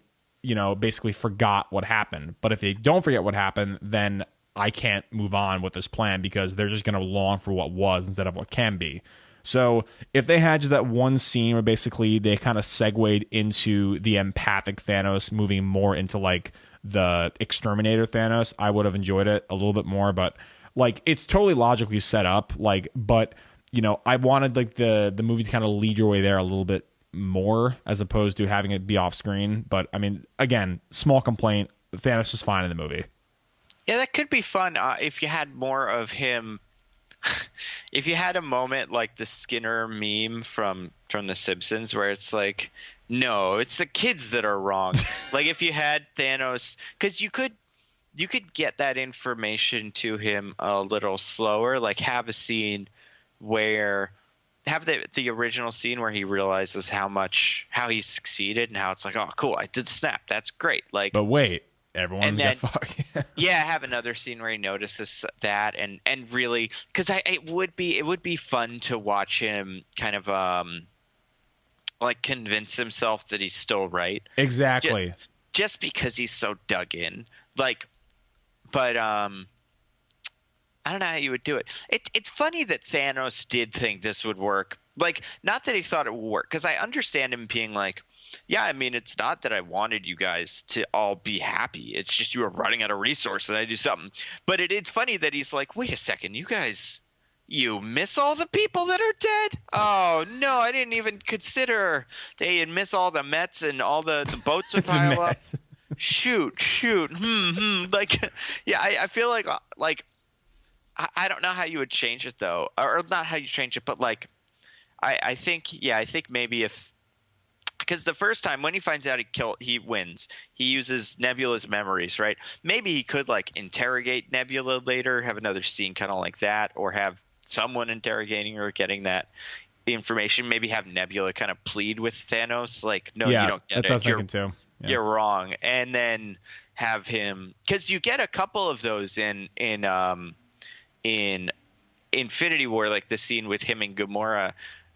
basically forgot what happened. But if they don't forget what happened, then I can't move on with this plan, because they're just going to long for what was instead of what can be. So if they had just that one scene where basically they kind of segued into the empathic Thanos moving more into like the exterminator Thanos, I would have enjoyed it a little bit more. But like, it's totally logically set up, like, but I wanted like the movie to kind of lead your way there a little bit more, as opposed to having it be off screen. But I mean, again, small complaint, Thanos is fine in the movie. Yeah, that could be fun if you had more of him. If you had a moment like the Skinner meme from The Simpsons, where it's like, no, it's the kids that are wrong. Like if you had Thanos, because you could get that information to him a little slower. Like have a scene where the original scene where he realizes how he succeeded and how it's like, oh cool, I did the snap, that's great. Like, but wait, everyone and get then fucked. yeah, have another scene where he notices that, and really, because it would be fun to watch him kind of like convince himself that he's still right. Exactly. Just because he's so dug in, like, but I don't know how you would do it. It's funny that Thanos did think this would work. Like, not that he thought it would work, because I understand him being like, yeah, I mean, it's not that I wanted you guys to all be happy. It's just you were running out of resources and I do something. But it's funny that he's like, wait a second, you guys, you miss all the people that are dead? Oh, no, I didn't even consider. They miss all the Mets and all the boats would pile up. Shoot. Like, yeah, I feel like I don't know how you would change it, though. Or not how you change it, but, like, I think maybe if – because the first time when he finds out he wins, he uses Nebula's memories, right? Maybe he could, like, interrogate Nebula later, have another scene kind of like that, or have someone interrogating her, getting that information. Maybe have Nebula kind of plead with Thanos, like, no, you don't get it. That's what I was thinking too. Yeah. You're wrong. And then have him – because you get a couple of those in Infinity War, like the scene with him and Gamora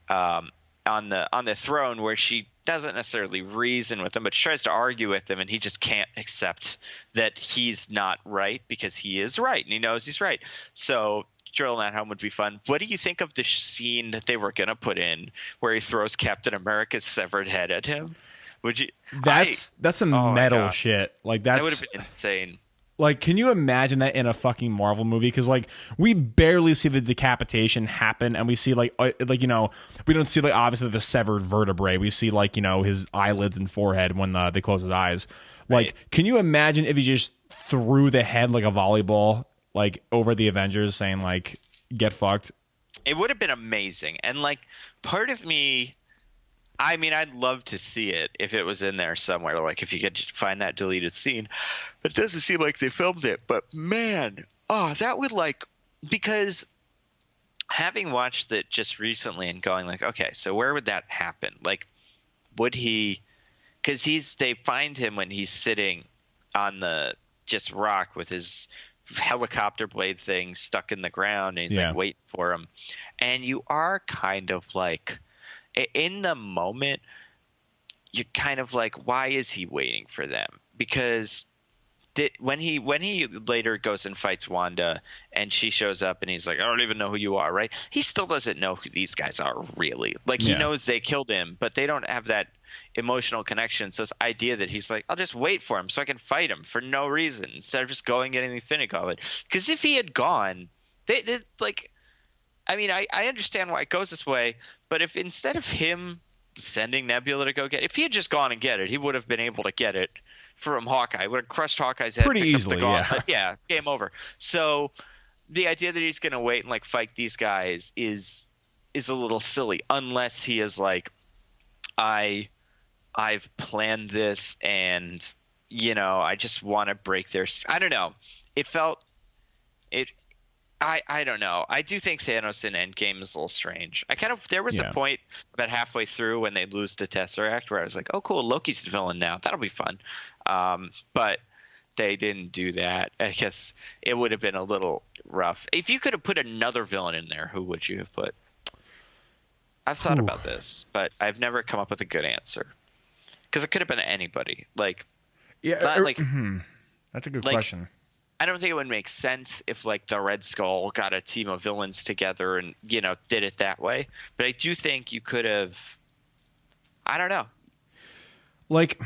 on the throne, where she doesn't necessarily reason with him, but she tries to argue with him, and he just can't accept that he's not right because he is right, and he knows he's right. So drilling that home would be fun. What do you think of the scene that they were going to put in where he throws Captain America's severed head at him? Would you? That's some metal shit. Like, that would have been insane. Like, can you imagine that in a fucking Marvel movie? Because, like, we barely see the decapitation happen, and we see, like, you know, we don't see, like, obviously the severed vertebrae. We see, like, you know, his eyelids and forehead when they close his eyes. Like, right. Can you imagine if he just threw the head like a volleyball, like, over the Avengers, saying, like, get fucked? It would have been amazing. And, like, part of me, I mean, I'd love to see it if it was in there somewhere, like if you could find that deleted scene. But it doesn't seem like they filmed it. But, man, that would, like – because having watched it just recently and going like, okay, so where would that happen? Like, would he – because they find him when he's sitting on the just rock with his helicopter blade thing stuck in the ground, and he's, like, waiting for him. And you are kind of like – in the moment, you're kind of like, why is he waiting for them? Because when he later goes and fights Wanda and she shows up and he's like, I don't even know who you are, right? He still doesn't know who these guys are, really. Like, he knows they killed him, but they don't have that emotional connection. So this idea that he's like, I'll just wait for him so I can fight him for no reason instead of just going and getting the Infinity Gauntlet. Because if he had gone, they like – I mean, I understand why it goes this way, but if instead of him sending Nebula to go get it, if he had just gone and get it, he would have been able to get it from Hawkeye. Would have crushed Hawkeye's head pretty easily, yeah, game over. So the idea that he's going to wait and, like, fight these guys is a little silly, unless he is like, I've planned this, and, you know, I just want to break their. I don't know. It felt it. I don't know. I do think Thanos in Endgame is a little strange. There was a point about halfway through when they lose to Tesseract where I was like, oh, cool, Loki's the villain now. That'll be fun. But they didn't do that. I guess it would have been a little rough. If you could have put another villain in there, who would you have put? I've thought about this, but I've never come up with a good answer. Because it could have been anybody. Like, that's a good question. I don't think it would make sense if, like, the Red Skull got a team of villains together and, you know, did it that way. But I do think you could have – I don't know. Like,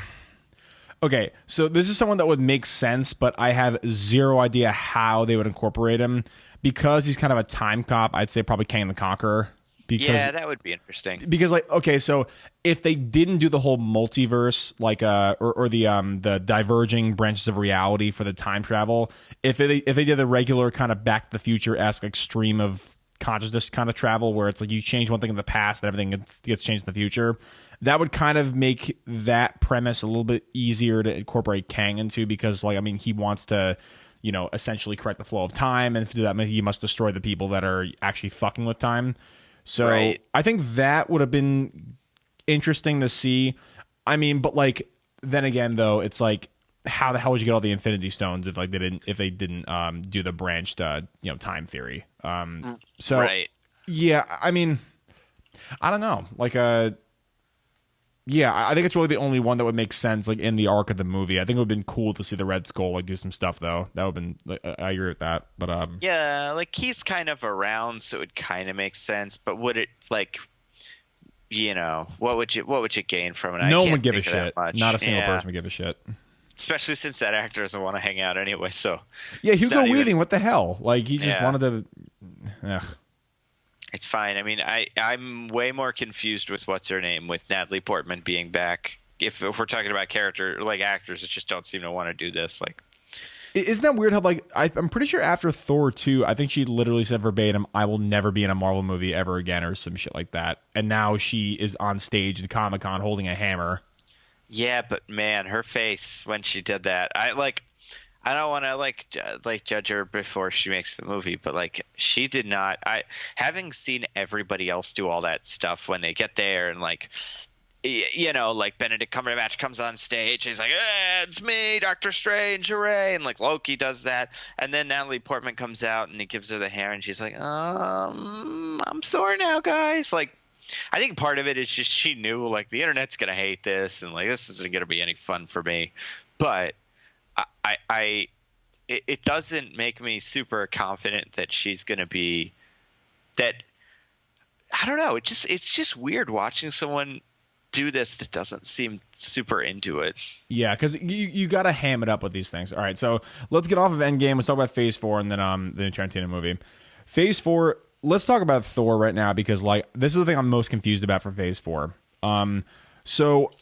okay, so this is someone that would make sense, but I have zero idea how they would incorporate him. Because he's kind of a time cop, I'd say probably Kang the Conqueror. Yeah, that would be interesting. Because, like, okay, so if they didn't do the whole multiverse, like, or the diverging branches of reality for the time travel, if they did the regular kind of Back to the Future-esque, like, stream of consciousness kind of travel, where it's like you change one thing in the past and everything gets changed in the future, that would kind of make that premise a little bit easier to incorporate Kang into, because, like, I mean, he wants to, you know, essentially correct the flow of time, and to do that, he must destroy the people that are actually fucking with time. So right. I think that would have been interesting to see. I mean, but, like, then again, though, it's like how the hell would you get all the Infinity Stones if they didn't do the branched time theory? So Right. yeah, I mean, I don't know. Yeah, I think it's really the only one that would make sense, like in the arc of the movie. I think it would have been cool to see the Red Skull like do some stuff though. That would have been. I agree with that. But Yeah, like he's kind of around, so it would kind of make sense. But would it what would you gain from it? no I one can't would give a think of that shit. much. Not a single Yeah. person would give a shit. Especially since that actor doesn't want to hang out anyway. So Yeah, it's Hugo not even- Weaving. What the hell? Like he just Yeah. wanted to. Ugh. It's fine. I mean, I'm way more confused with what's her name with Natalie Portman being back. If we're talking about actors that just don't seem to want to do this, like. Isn't that weird? How I'm pretty sure after Thor 2, I think she literally said verbatim, "I will never be in a Marvel movie ever again," or some shit like that. And now she is on stage at Comic-Con holding a hammer. Yeah, but man, her face when she did that, I don't want to judge her before she makes the movie, but she did not. Having seen everybody else do all that stuff when they get there and Benedict Cumberbatch comes on stage, he's like, "It's me, Doctor Strange, hooray!" And Loki does that, and then Natalie Portman comes out and he gives her the hair, and she's like, I'm Thor now, guys." I think part of it is just she knew the internet's gonna hate this, and this isn't gonna be any fun for me, but it doesn't make me super confident that she's gonna be that. I don't know. It's just weird watching someone do this that doesn't seem super into it. Yeah, because you got to ham it up with these things. All right, so let's get off of Endgame. Let's talk about Phase 4 and then the Tarantino movie. Phase 4. Let's talk about Thor right now because this is the thing I'm most confused about for Phase 4. So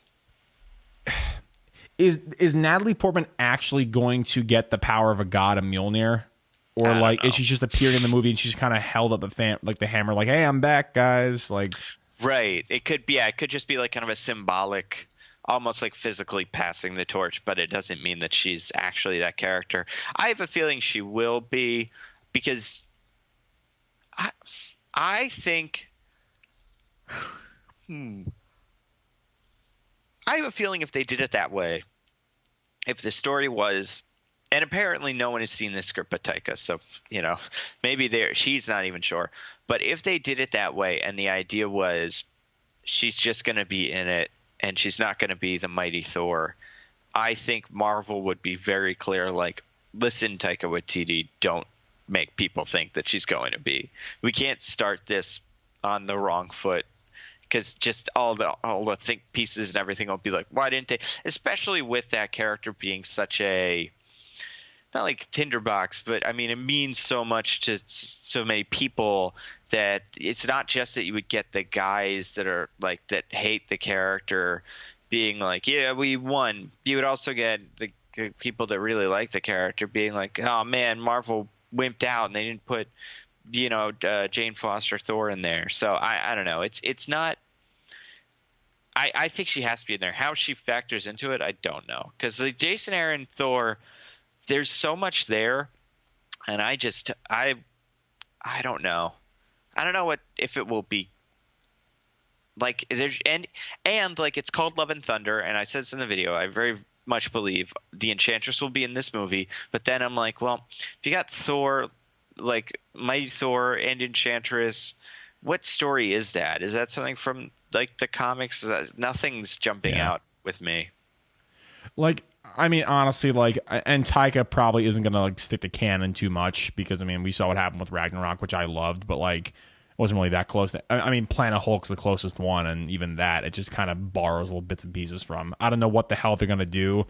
is Natalie Portman actually going to get the power of a god of Mjolnir? Or is she just appearing in the movie and she's kind of held up the hammer, "Hey, I'm back, guys." Right. It could be. Yeah, it could just be kind of a symbolic, almost physically passing the torch, but it doesn't mean that she's actually that character. I have a feeling she will be because I think. I have a feeling if they did it that way, if the story was. And apparently no one has seen this script but Taika, so maybe she's not even sure. But if they did it that way, and the idea was she's just going to be in it, and she's not going to be the mighty Thor, I think Marvel would be very clear. Listen, Taika Waititi, don't make people think that she's going to be. We can't start this on the wrong foot. Because just all the think pieces and everything will be why didn't they? Especially with that character being such a. Not like tinderbox, but I mean, it means so much to so many people that it's not just that you would get the guys that are that hate the character being yeah, we won. You would also get the people that really like the character being oh man, Marvel wimped out and they didn't put Jane Foster Thor in there. So I don't know. It's not. I think she has to be in there. How she factors into it, I don't know. Because Jason Aaron Thor. There's so much there, and I don't know. I don't know if it will be there's and it's called Love and Thunder, and I said this in the video. I very much believe the Enchantress will be in this movie, but then I'm well, if you got Thor, Mighty Thor and Enchantress, what story is that? Is that something from the comics? Nothing's jumping out with me. I mean, honestly, and Taika probably isn't going to stick to canon too much because, I mean, we saw what happened with Ragnarok, which I loved, but it wasn't really that close. I mean, Planet Hulk's the closest one, and even that, it just kind of borrows little bits and pieces from. I don't know what the hell they're going to do.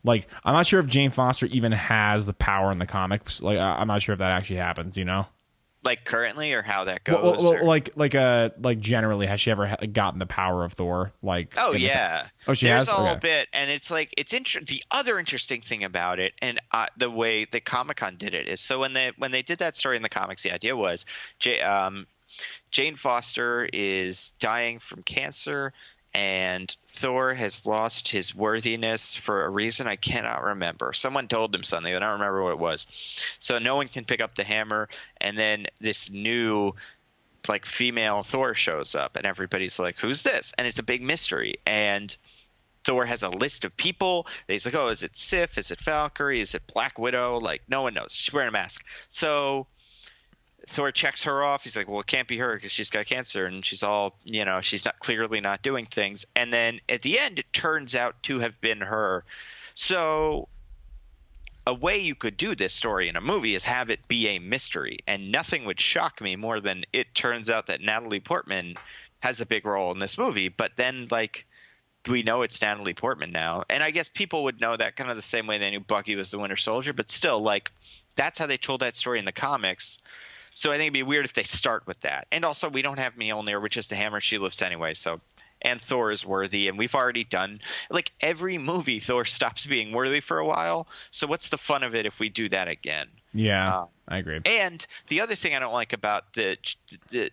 I'm not sure if Jane Foster even has the power in the comics. I'm not sure if that actually happens, Currently, or how that goes? Well, generally, has she ever gotten the power of Thor? Oh yeah. She There's has a whole okay. bit, and it's the other interesting thing about it, and the way the Comic-Con did it is so when they did that story in the comics, the idea was Jane Foster is dying from cancer. And Thor has lost his worthiness for a reason I cannot remember. Someone told him something. I don't remember what it was. So no one can pick up the hammer. And then this new female Thor shows up. And everybody's like, who's this? And it's a big mystery. And Thor has a list of people. He's like, oh, is it Sif? Is it Valkyrie? Is it Black Widow? Like, no one knows. She's wearing a mask. So Thor checks her off. He's like, well, it can't be her because she's got cancer and she's all, she's not clearly not doing things. And then at the end, it turns out to have been her. So a way you could do this story in a movie is have it be a mystery. And nothing would shock me more than it turns out that Natalie Portman has a big role in this movie. But then, like, we know it's Natalie Portman now. And I guess people would know that kind of the same way they knew Bucky was the Winter Soldier. But still, like, that's how they told that story in the comics. So I think it'd be weird if they start with that. And also, we don't have Mjolnir, which is the hammer she lifts anyway. So, and Thor is worthy. And we've already done – like, every movie Thor stops being worthy for a while. So what's the fun of it if we do that again? Yeah, I agree. And the other thing I don't like about the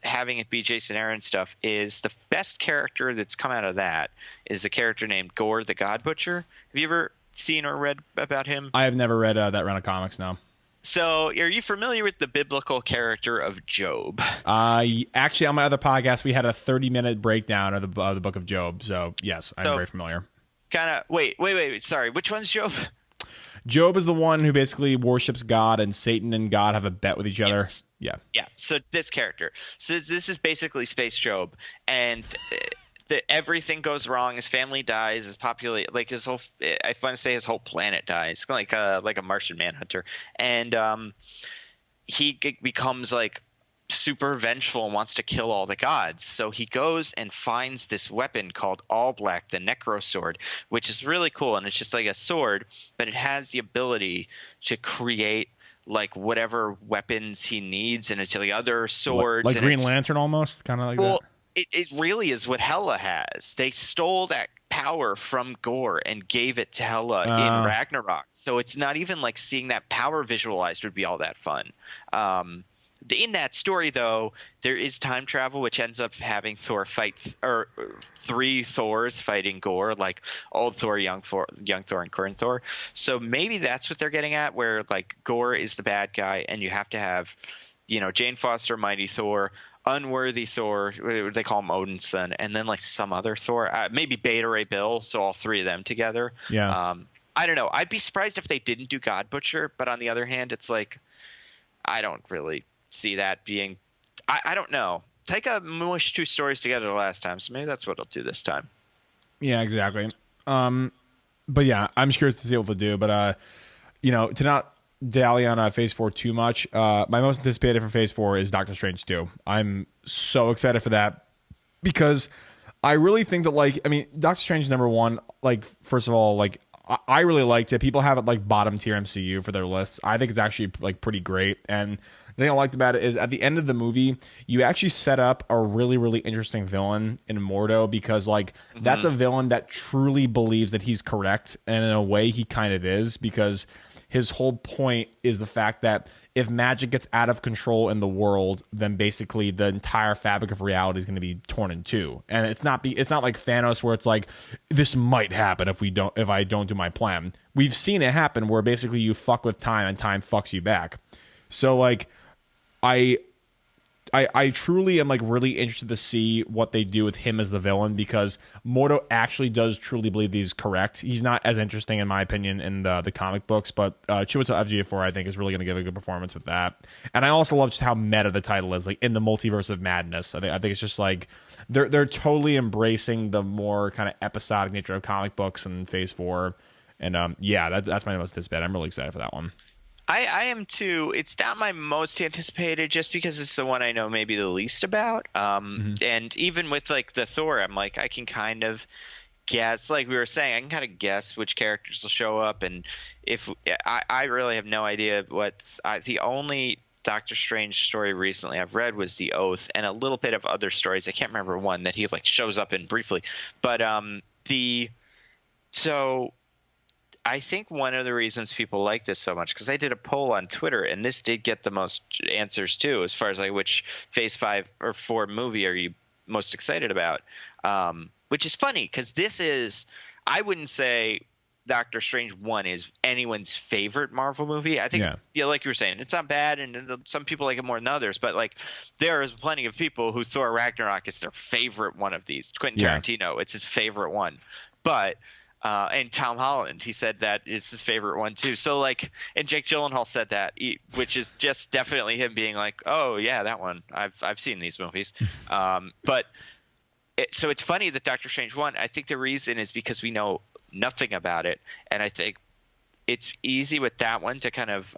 having it be Jason Aaron stuff is the best character that's come out of that is a character named Gore the God Butcher. Have you ever seen or read about him? I have never read that run of comics, no. So are you familiar with the biblical character of Job? Actually, on my other podcast, we had a 30-minute breakdown of the book of Job. So, yes, I'm very familiar. Kind of – wait. Sorry. Which one's Job? Job is the one who basically worships God, and Satan and God have a bet with each other. Yes. Yeah. Yeah. So this character. So this is basically Space Job, and everything goes wrong. His family dies. His like his whole. I want to say his whole planet dies, like a Martian Manhunter, and he becomes like super vengeful and wants to kill all the gods. So he goes and finds this weapon called All Black, the Necro Sword, which is really cool. And it's just like a sword, but it has the ability to create like whatever weapons he needs. And it's like other swords. Like Green Lantern almost? Kind of like that? It really is what Hela has. They stole that power from Gore and gave it to Hela in Ragnarok. So it's not even like seeing that power visualized would be all that fun. In that story, though, there is time travel, which ends up having Thor fight or three Thors fighting Gore, like old Thor, young Thor, and current Thor. So maybe that's what they're getting at, where like Gore is the bad guy, and you have to have, Jane Foster, Mighty Thor, unworthy Thor, they call him Odin's son, and then like some other Thor, maybe Beta Ray Bill, so all three of them together. Yeah. I don't know. I'd be surprised if they didn't do God Butcher, but on the other hand, it's like I don't really see that being I don't know. Taika mushed two stories together last time, so maybe that's what I'll do this time. Yeah, exactly. But yeah, I'm just curious to see what they'll do. But to not dally on Phase 4 too much, my most anticipated for Phase 4 is Doctor Strange 2. I'm so excited for that because I really think that Doctor Strange #1, like, first of all, like, I really liked it. People have it like bottom tier MCU for their lists. I think it's actually like pretty great. And the thing I liked about it is at the end of the movie, you actually set up a really, really interesting villain in Mordo because that's a villain that truly believes that he's correct. And in a way he kind of is, because his whole point is the fact that if magic gets out of control in the world, then basically the entire fabric of reality is going to be torn in two. And it's not like Thanos where it's like, this might happen if I don't do my plan. We've seen it happen where basically you fuck with time and time fucks you back. So like I truly am like really interested to see what they do with him as the villain, because Mordo actually does truly believe he's correct. He's not as interesting in my opinion in the comic books, but Chiwetel Ejiofor I think is really going to give a good performance with that. And I also love just how meta the title is, like in the multiverse of madness. I think it's just like they're totally embracing the more kind of episodic nature of comic books in Phase 4. And that's my most anticipated. I'm really excited for that one. I am too. It's not my most anticipated just because it's the one I know maybe the least about. And even with like the Thor, I'm like, I can kind of guess, like we were saying, I can kind of guess which characters will show up. And if I really have no idea the only Doctor Strange story recently I've read was The Oath and a little bit of other stories. I can't remember one that he like shows up in briefly, but I think one of the reasons people like this so much, because I did a poll on Twitter, and this did get the most answers too, as far as like which Phase 5 or 4 movie are you most excited about, which is funny because this is, I wouldn't say Doctor Strange 1 is anyone's favorite Marvel movie. I think, like you were saying, it's not bad, and some people like it more than others, but like there is plenty of people who Thor Ragnarok is their favorite one of these. Quentin Tarantino, it's his favorite one. But And Tom Holland, he said that is his favorite one too. So like, and Jake Gyllenhaal said that, which is just definitely him being like, oh yeah, that one. I've seen these movies. But so it's funny that Doctor Strange won. I think the reason is because we know nothing about it, and I think it's easy with that one to kind of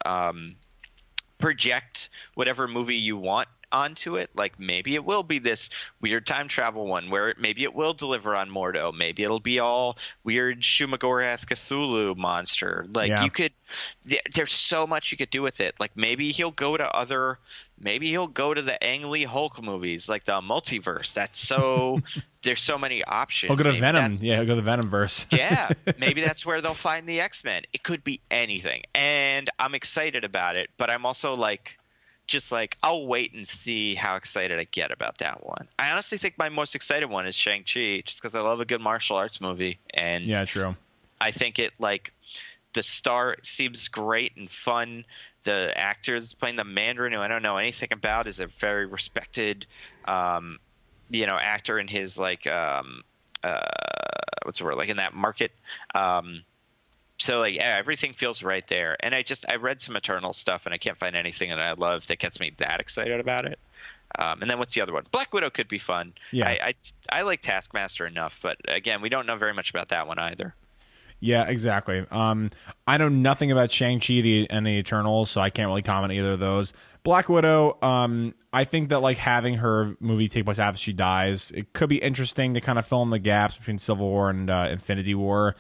project whatever movie you want onto it. Like maybe it will be this weird time travel one where maybe it will deliver on Mordo. Maybe it'll be all weird Shumagorath Cthulhu monster. Like you could, there's so much you could do with it. Like maybe he'll go to the Ang Lee Hulk movies, like the multiverse. That's so there's so many options. He'll go to Venom. Yeah, he'll go to the Venomverse. Yeah, maybe that's where they'll find the X-Men. It could be anything, and I'm excited about it. But I'm also like, just like, I'll wait and see how excited I get about that one. I honestly think my most excited one is Shang-Chi, just because I love a good martial arts movie. And yeah, true. I think it, like, the star seems great and fun. The actors playing the Mandarin, who I don't know anything about, is a very respected, actor in his, like, what's the word, like in that market. So like, yeah, everything feels right there. And I read some Eternal stuff, and I can't find anything that I love that gets me that excited about it. And then what's the other one? Black Widow could be fun. Yeah, I like Taskmaster enough, but again, we don't know very much about that one either. Yeah, exactly. I know nothing about Shang-Chi and the Eternals, so I can't really comment either of those. Black Widow, I think that like having her movie take place after she dies, it could be interesting to kind of fill in the gaps between Civil War and Infinity War.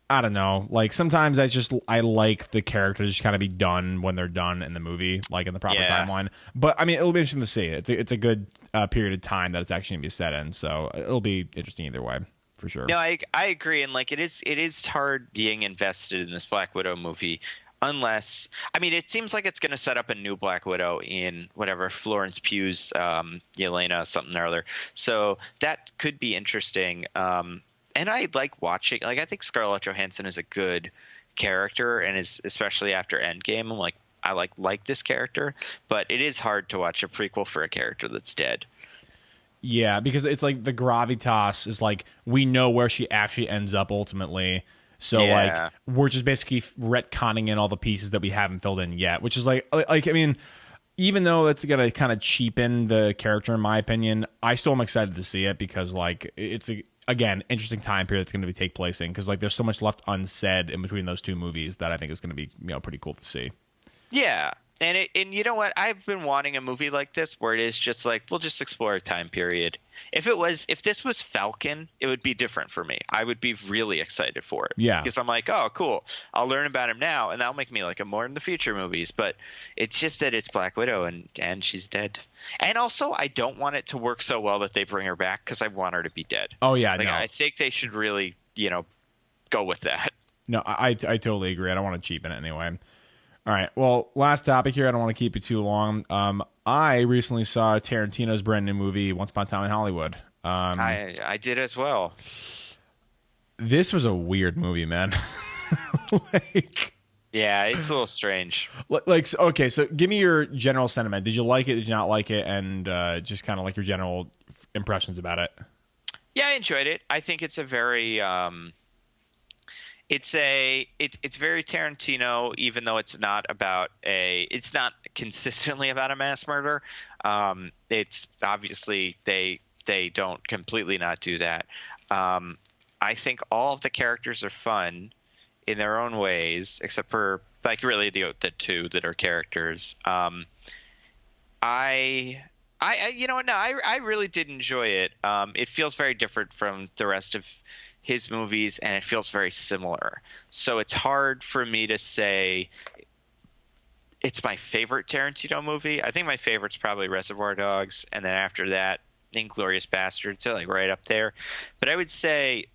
I don't know. Like sometimes I like the characters just kind of be done when they're done in the movie, like in the proper timeline. But I mean, it'll be interesting to see. It's a good period of time that it's actually gonna be set in, so it'll be interesting either way, for sure. No, I agree, and like it is hard being invested in this Black Widow movie. Unless, I mean, it seems like it's going to set up a new Black Widow in whatever Florence Pugh's Yelena something or other. So that could be interesting. And I like watching. Like, I think Scarlett Johansson is a good character, and is especially after Endgame. I'm like, I like this character, but it is hard to watch a prequel for a character that's dead. Yeah, because it's like the gravitas is like we know where she actually ends up ultimately. So like we're just basically retconning in all the pieces that we haven't filled in yet, which is like I mean, even though it's gonna kind of cheapen the character in my opinion, I still am excited to see it because like it's again interesting time period that's going to be take place in because like there's so much left unsaid in between those two movies that I think is going to be pretty cool to see. Yeah. And you know what? I've been wanting a movie like this where it is just like, we'll just explore a time period. If this was Falcon, it would be different for me. I would be really excited for it. Yeah. Because I'm like, oh, cool. I'll learn about him now, and that'll make me like him more in the future movies. But it's just that it's Black Widow, and she's dead. And also, I don't want it to work so well that they bring her back because I want her to be dead. Oh, yeah. Like, no. I think they should really, go with that. No, I totally agree. I don't want to cheapen it anyway. All right. Well, last topic here. I don't want to keep you too long. I recently saw Tarantino's brand new movie, Once Upon a Time in Hollywood. I did as well. This was a weird movie, man. Yeah, it's a little strange. Okay, so give me your general sentiment. Did you like it? Did you not like it? And just kind of like your general impressions about it. Yeah, I enjoyed it. I think it's a very it's very Tarantino, even though it's not consistently about a mass murder. It's obviously they don't completely not do that. I think all of the characters are fun in their own ways, except for like really the two that are characters. I really did enjoy it. It feels very different from the rest of his movies, and it feels very similar. So it's hard for me to say it's my favorite Tarantino movie. I think my favorite's probably Reservoir Dogs, and then after that, Inglourious Basterds. They're like right up there. But I would say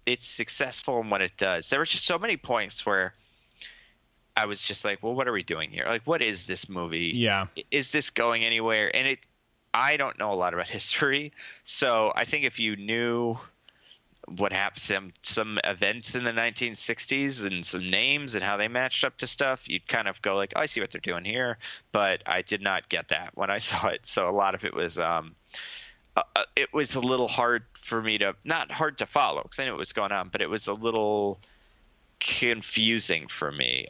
it's successful in what it does. There were just so many points where I was just like, well, what are we doing here? Like, what is this movie? Yeah. Is this going anywhere? And I don't know a lot about history, so I think if you knew what happened, some events in the 1960s and some names and how they matched up to stuff, you'd kind of go like, oh, I see what they're doing here. But I did not get that when I saw it. So a lot of it was a little hard for me to not hard to follow because I knew what was going on, but it was a little confusing for me,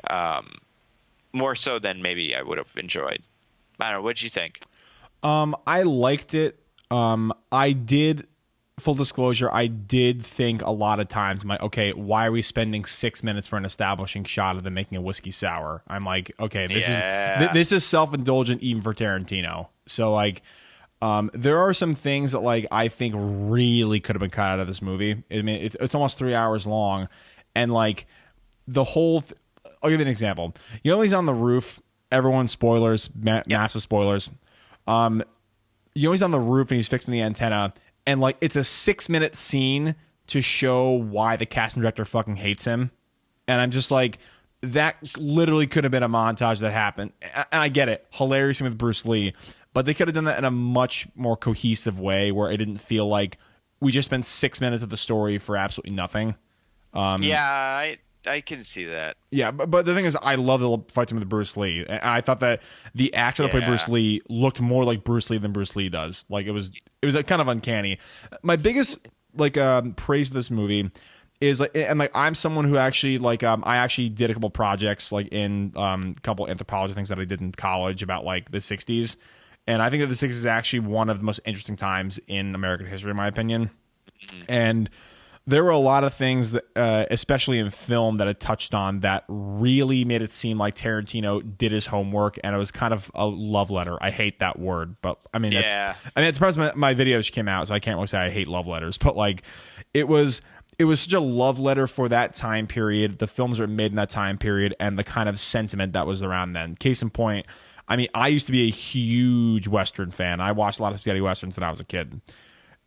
more so than maybe I would have enjoyed. I don't know. What'd you think? I liked it. I did. Full disclosure, I did think a lot of times, okay, why are we spending 6 minutes for an establishing shot of them making a whiskey sour? I'm like, okay, this is self-indulgent even for Tarantino. So like, there are some things that like I think really could have been cut out of this movie. I mean, it's almost 3 hours long, and like the whole. I'll give you an example. You know, he's on the roof. Everyone, spoilers, massive spoilers. You know, he's on the roof and he's fixing the antenna. And, like, it's a 6-minute scene to show why the casting director fucking hates him. And I'm just like, that literally could have been a montage that happened. And I get it. Hilarious with Bruce Lee. But they could have done that in a much more cohesive way where it didn't feel like we just spent 6 minutes of the story for absolutely nothing. I can see that. Yeah, but the thing is, I love the fight scene with Bruce Lee. And I thought that the actor that played Bruce Lee looked more like Bruce Lee than Bruce Lee does. Like, it was kind of uncanny. My biggest praise for this movie is I'm someone who actually I actually did a couple projects like in a couple anthropology things that I did in college about like the 60s. And I think that the 60s is actually one of the most interesting times in American history, in my opinion. And there were a lot of things that, especially in film, that it touched on that really made it seem like Tarantino did his homework, and it was kind of a love letter. I hate that word, but I mean, it's part of my video just came out, so I can't really say I hate love letters. But like, it was such a love letter for that time period. The films were made in that time period, and the kind of sentiment that was around then. Case in point, I mean, I used to be a huge Western fan. I watched a lot of spaghetti westerns when I was a kid,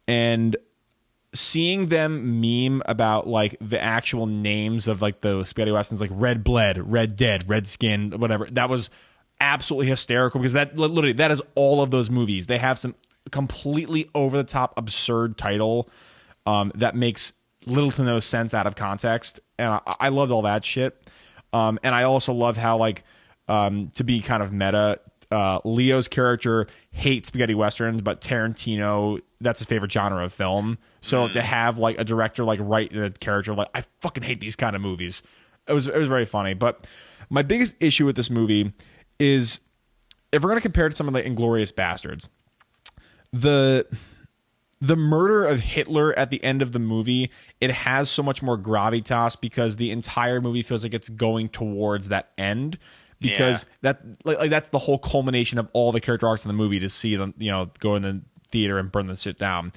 and seeing them meme about like the actual names of like the spaghetti westerns, like Red Bled, Red Dead, Red Skin, whatever, that was absolutely hysterical because that literally that is all of those movies. They have some completely over the top absurd title that makes little to no sense out of context, and I loved all that shit. And I also loved how like to be kind of meta, Leo's character hates spaghetti westerns, but Tarantino, that's his favorite genre of film. So to have like a director like write a character like, I fucking hate these kind of movies, it was very funny. But my biggest issue with this movie is, if we're gonna compare it to some of the Inglourious Bastards, the murder of Hitler at the end of the movie, it has so much more gravitas because the entire movie feels like it's going towards that end. Because that that's the whole culmination of all the character arcs in the movie, to see them, you know, go in the theater and burn the shit down.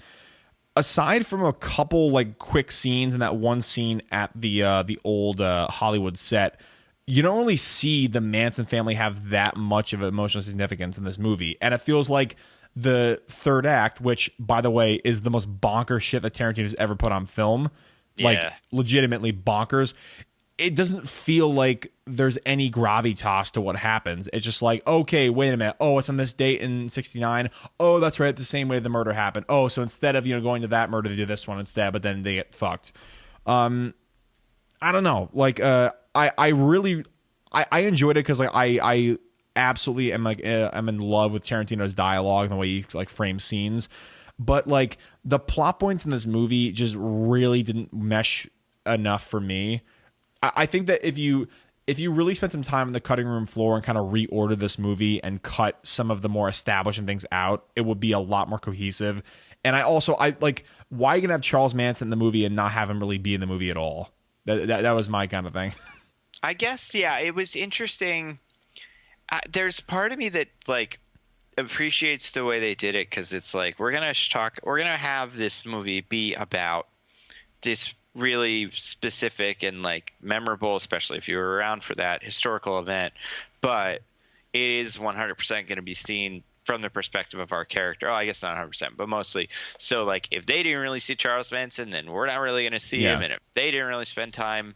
Aside from a couple like quick scenes and that one scene at the old Hollywood set, you don't really see the Manson family have that much of emotional significance in this movie. And it feels like the third act, which by the way is the most bonkers shit that Tarantino's ever put on film, like legitimately bonkers. It doesn't feel like there's any gravitas to what happens. It's just like, okay, wait a minute. Oh, it's on this date in 1969. Oh, that's right. It's the same way the murder happened. Oh, so instead of, you know, going to that murder, they do this one instead, but then they get fucked. I don't know. Like, I really enjoyed it because like I absolutely am like I'm in love with Tarantino's dialogue and the way he like frames scenes. But like the plot points in this movie just really didn't mesh enough for me. I think that if you really spent some time on the cutting room floor and kind of reorder this movie and cut some of the more establishing things out, it would be a lot more cohesive. And I like, why are you gonna have Charles Manson in the movie and not have him really be in the movie at all? That was my kind of thing. I guess, yeah, it was interesting. There's part of me that like appreciates the way they did it, because it's like we're gonna have this movie be about this really specific and like memorable, especially if you were around for that historical event, but it is 100% going to be seen from the perspective of our character. Oh, I guess not 100%, but mostly. So like if they didn't really see Charles Manson, then we're not really going to see him. And if they didn't really spend time,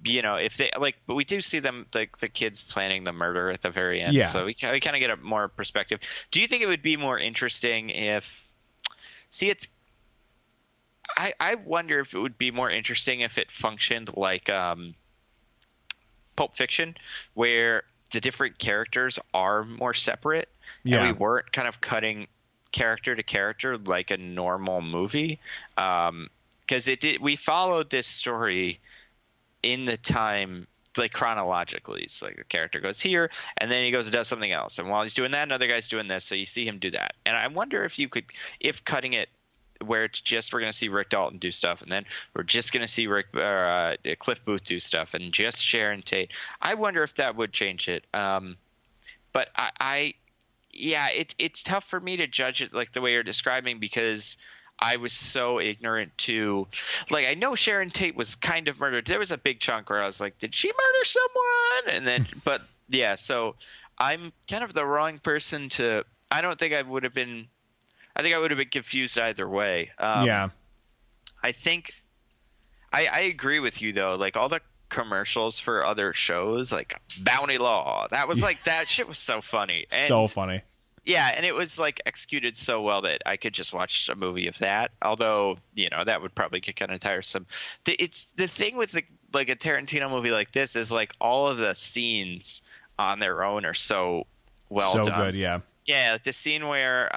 you know, if they like, but we do see them, like the kids planning the murder at the very end. Yeah. So we kind of get a more perspective. Do you think it would be more interesting if, I wonder if it would be more interesting if it functioned like Pulp Fiction, where the different characters are more separate, and we weren't kind of cutting character to character like a normal movie, because we followed this story in the time, like chronologically. It's like a character goes here and then he goes and does something else, and while he's doing that, another guy's doing this, so you see him do that. And I wonder if cutting it where it's just we're going to see Rick Dalton do stuff, and then we're just going to see Cliff Booth do stuff, and just Sharon Tate, I wonder if that would change it. But it's tough for me to judge it like the way you're describing, because I was so ignorant to, like, I know Sharon Tate was kind of murdered. There was a big chunk where I was like, did she murder someone? And then, but yeah, so I'm kind of the wrong person to, I think I would have been confused either way. Yeah. I think I agree with you though. Like all the commercials for other shows, like Bounty Law, that was like, that shit was so funny. And so funny. yeah, and it was like executed so well that I could just watch a movie of that. Although, that would probably get kind of tiresome. It's the thing with like a Tarantino movie like this is like all of the scenes on their own are so well done. So good, yeah. Yeah, like the scene where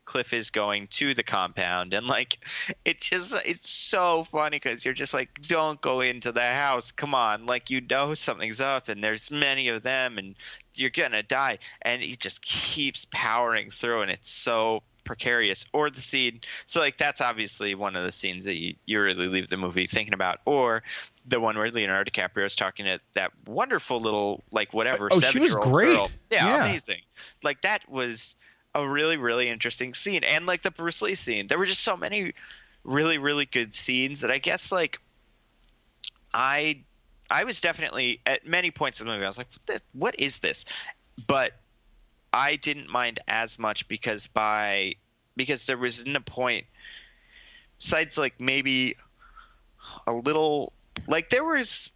Cliff is going to the compound, and like it's so funny because you're just like, don't go into the house, come on, like something's up and there's many of them and you're gonna die, and he just keeps powering through, and it's so precarious. Or the scene, so like that's obviously one of the scenes that you really leave the movie thinking about. Or the one where Leonardo DiCaprio is talking to that wonderful little like whatever 7-year-old she was great girl. Yeah, amazing. Like that was a really, really interesting scene. And like the Bruce Lee scene, there were just so many really, really good scenes that I guess like I was definitely at many points in the movie I was like, what is this? But I didn't mind as much because there wasn't a point besides like maybe a little, like there was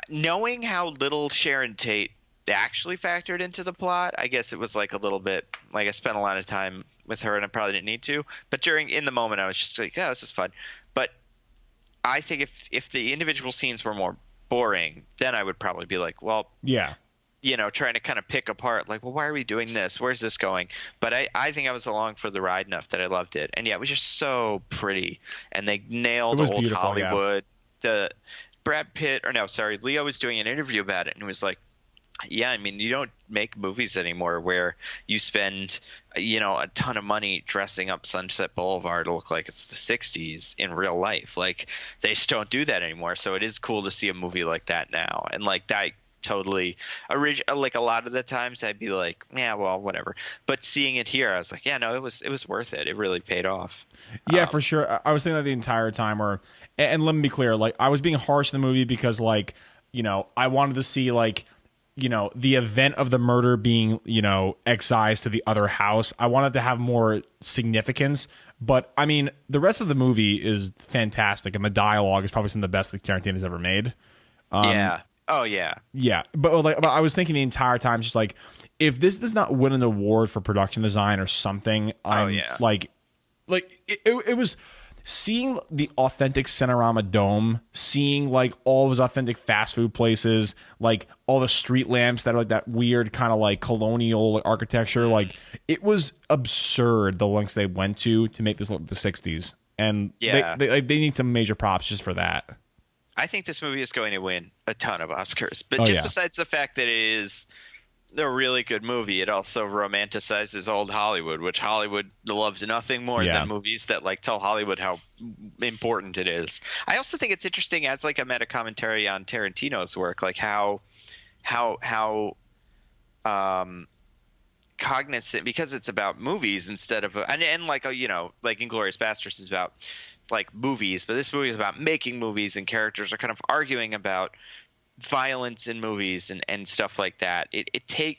knowing how little Sharon Tate actually factored into the plot. I guess it was like a little bit like I spent a lot of time with her and I probably didn't need to, but in the moment I was just like, this is fun. But I think if the individual scenes were more boring, then I would probably be like, well, yeah, trying to kind of pick apart like, well, why are we doing this, where's this going? But I think I was along for the ride enough that I loved it. And yeah, it was just so pretty, and they nailed old Hollywood. The Brad Pitt, or no, sorry, Leo was doing an interview about it and was like, yeah, I mean, you don't make movies anymore where you spend, a ton of money dressing up Sunset Boulevard to look like it's the 60s in real life. Like, they just don't do that anymore. So it is cool to see a movie like that now. And, like, that totally like a lot of the times I'd be like, yeah, well, whatever. But seeing it here, I was like, yeah, no, it was worth it. It really paid off. Yeah, for sure. I was thinking that the entire time and let me be clear, like, I was being harsh in the movie because, like, I wanted to see, like, the event of the murder being, excised to the other house. I wanted to have more significance. But, I mean, the rest of the movie is fantastic, and the dialogue is probably some of the best that Tarantino's ever made. Yeah. Oh, yeah. Yeah. But I was thinking the entire time, just like, if this does not win an award for production design or something, it was seeing the authentic Cinerama Dome, seeing like all of his authentic fast food places, like all the street lamps that are like that weird kind of like colonial architecture. Like, it was absurd the lengths they went to make this look the 60s. And they need some major props just for that. I think this movie is going to win a ton of Oscars, but besides the fact that it is a really good movie, it also romanticizes old Hollywood, which Hollywood loves nothing more than movies that like tell Hollywood how important it is. I also think it's interesting as like a meta commentary on Tarantino's work, like how cognizant, because it's about movies instead of and like like Inglourious Basterds is about like movies, but this movie is about making movies, and characters are kind of arguing about violence in movies and stuff like that. It's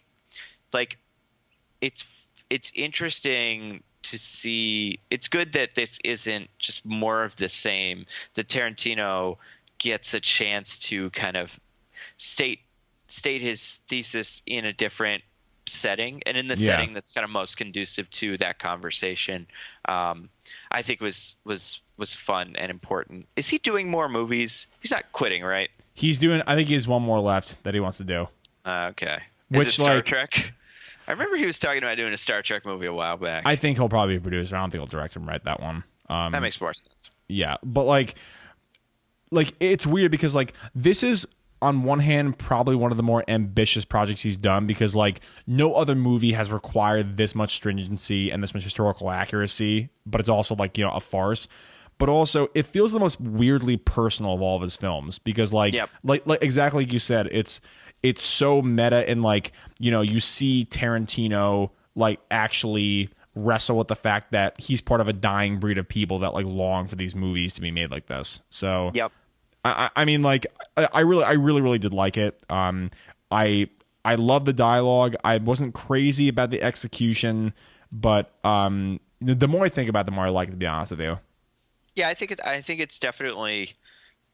interesting to see. It's good that this isn't just more of the same, that Tarantino gets a chance to kind of state his thesis in a different setting, and in the setting that's kind of most conducive to that conversation. I think was fun and important. Is he doing more movies? He's not quitting, right? I think he has one more left that he wants to do. Okay. Which, is it Star Trek? I remember he was talking about doing a Star Trek movie a while back. I think he'll probably be a producer. I don't think he'll direct and write that one. That makes more sense. Yeah, but like it's weird because like this is on one hand probably one of the more ambitious projects he's done, because like no other movie has required this much stringency and this much historical accuracy, but it's also like, a farce. But also it feels the most weirdly personal of all of his films, because like exactly like you said, it's so meta, and like, you see Tarantino like actually wrestle with the fact that he's part of a dying breed of people that like long for these movies to be made like this. So I mean, like, I really did like it. I love the dialogue. I wasn't crazy about the execution, but the more I think about it, the more I like it, to be honest with you. Yeah, I think it's definitely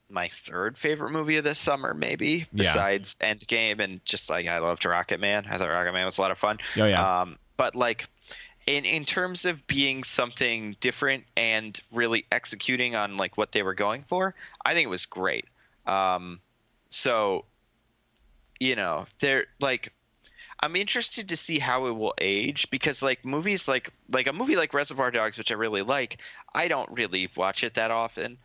my third favorite movie of this summer, maybe, besides Endgame, and just like I loved Rocket Man. I thought Rocket Man was a lot of fun. Oh yeah. But like in terms of being something different and really executing on like what they were going for, I think it was great. So, they're like, I'm interested to see how it will age, because like movies like a movie like Reservoir Dogs, which I really like, I don't really watch it that often.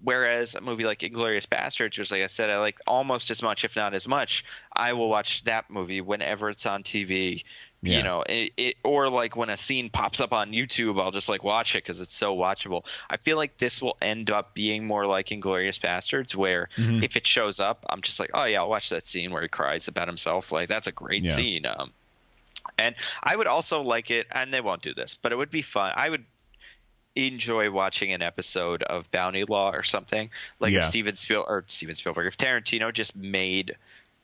Whereas a movie like Inglourious Basterds, which, like I said, I like almost as much, if not as much, I will watch that movie whenever it's on TV. Yeah. Or like when a scene pops up on YouTube, I'll just like watch it because it's so watchable. I feel like this will end up being more like Inglourious Basterds, where if it shows up, I'm just like, oh yeah, I'll watch that scene where he cries about himself. Like, that's a great scene. And I would also like it, and they won't do this, but it would be fun. I would enjoy watching an episode of Bounty Law or something, like if Steven Spielberg, if Tarantino just made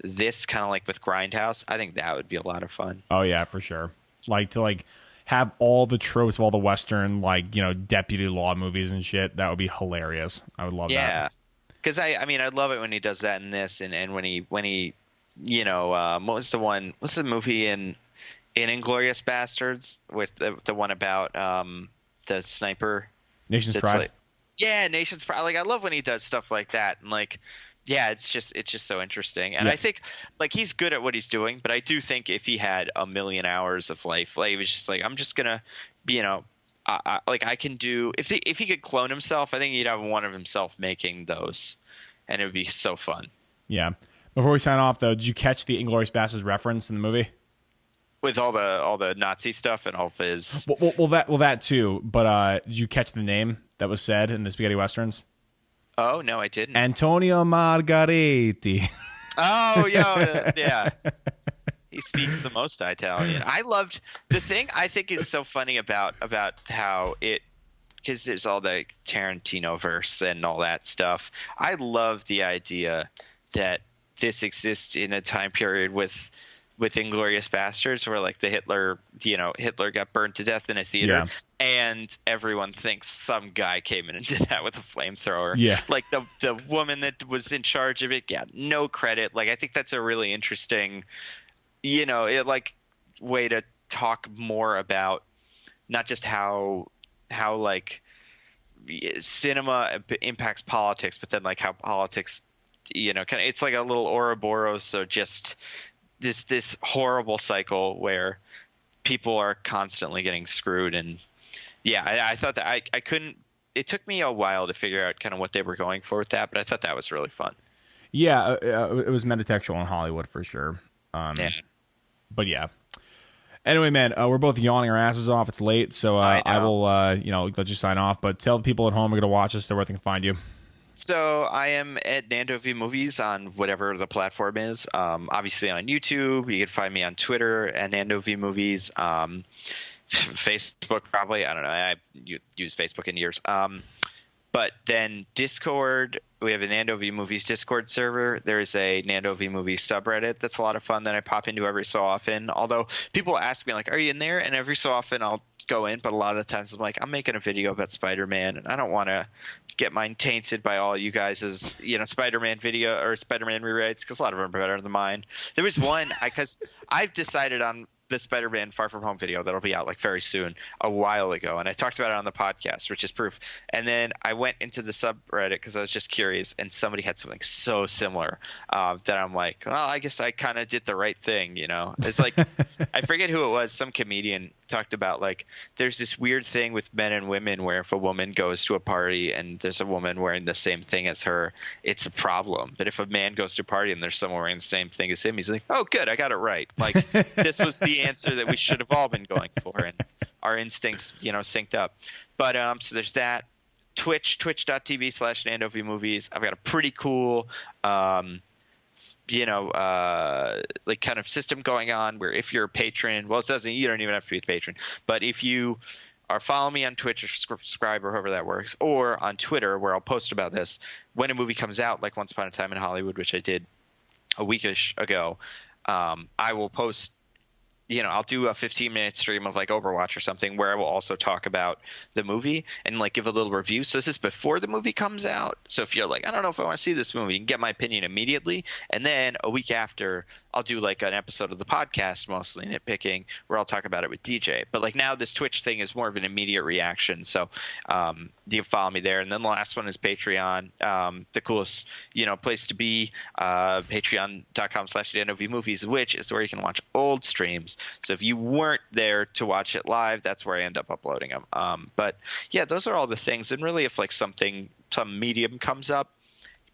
this kind of like with Grindhouse, I think that would be a lot of fun. Oh yeah, for sure. Like to like have all the tropes of all the Western, like, deputy law movies and shit. That would be hilarious. I would love that. Yeah, because I mean, I love it when he does that in this, and when he what was the movie in Inglourious Basterds with the one about the sniper? Nation's Pride. Like, yeah, Nation's Pride. Like, I love when he does stuff like that, and like, yeah, it's just so interesting. And I think like he's good at what he's doing, but I do think if he had a million hours of life, like he was just like, I'm just gonna, like I can do, if he could clone himself, I think he'd have one of himself making those, and it would be so fun. Yeah. Before we sign off though, did you catch the Inglourious Basterds reference in the movie? With all the Nazi stuff and all of his. Well, that too. But did you catch the name that was said in the Spaghetti Westerns? Oh no, I didn't. Antonio Margheriti. Oh yeah. He speaks the most Italian. I loved the thing I think is so funny about how it, because there's all the Tarantino verse and all that stuff. I love the idea that this exists in a time period with Inglourious Basterds, where like the Hitler got burned to death in a theater, and everyone thinks some guy came in and did that with a flamethrower. Yeah, like the woman that was in charge of it got no credit. Like, I think that's a really interesting, way to talk more about not just how like cinema impacts politics, but then like how politics, kind of, it's like a little Ouroboros. So just this horrible cycle where people are constantly getting screwed. And I thought that I couldn't, it took me a while to figure out kind of what they were going for with that, but I thought that was really fun. Yeah, it was metatextual in Hollywood for sure. But yeah. Anyway, man, we're both yawning our asses off. It's late, so I will let you sign off. But tell the people at home we're going to watch this, so where they can find you. So I am at Nando V Movies on whatever the platform is. Obviously on YouTube. You can find me on Twitter at Nando V Movies. Facebook probably. I don't know. I used Facebook in years. But then Discord, we have a Nando V Movies Discord server. There's a Nando V Movies subreddit that's a lot of fun that I pop into every so often. Although people ask me, like, are you in there? And every so often I'll go in, but a lot of the times I'm like, I'm making a video about Spider-Man, and I don't want to get mine tainted by all you guys' Spider-Man video or Spider-Man rewrites, because a lot of them are better than mine. There was one because I've decided on the Spider-Man Far From Home video that'll be out like very soon a while ago, and I talked about it on the podcast, which is proof. And then I went into the subreddit because I was just curious, and somebody had something so similar that I'm like, well, I guess I kind of did the right thing, you know? It's like I forget who it was. Some comedian talked about like there's this weird thing with men and women where if a woman goes to a party and there's a woman wearing the same thing as her, it's a problem. But if a man goes to a party and there's someone wearing the same thing as him, he's like, oh, good, I got it right. Like this was the answer that we should have all been going for, and our instincts, you know, synced up. But so there's that. twitch.tv/NandoVMovies. I've got a pretty cool like kind of system going on where if you're a patron, well, you don't even have to be a patron, but if you are following me on Twitch or subscribe or however that works, or on Twitter where I'll post about this when a movie comes out, like Once Upon a Time in Hollywood, which I did a weekish ago, I will post, you know, I'll do a 15-minute stream of like Overwatch or something where I will also talk about the movie and like give a little review. So this is before the movie comes out. So if you're like, I don't know if I want to see this movie, you can get my opinion immediately. And then a week after, I'll do like an episode of the podcast, mostly nitpicking, where I'll talk about it with DJ. But like now this Twitch thing is more of an immediate reaction. So you can follow me there. And then the last one is Patreon. The coolest, you know, place to be, patreon.com/NovMovies, which is where you can watch old streams. So if you weren't there to watch it live, that's where I end up uploading them. But yeah, those are all the things. And really, if like some medium comes up,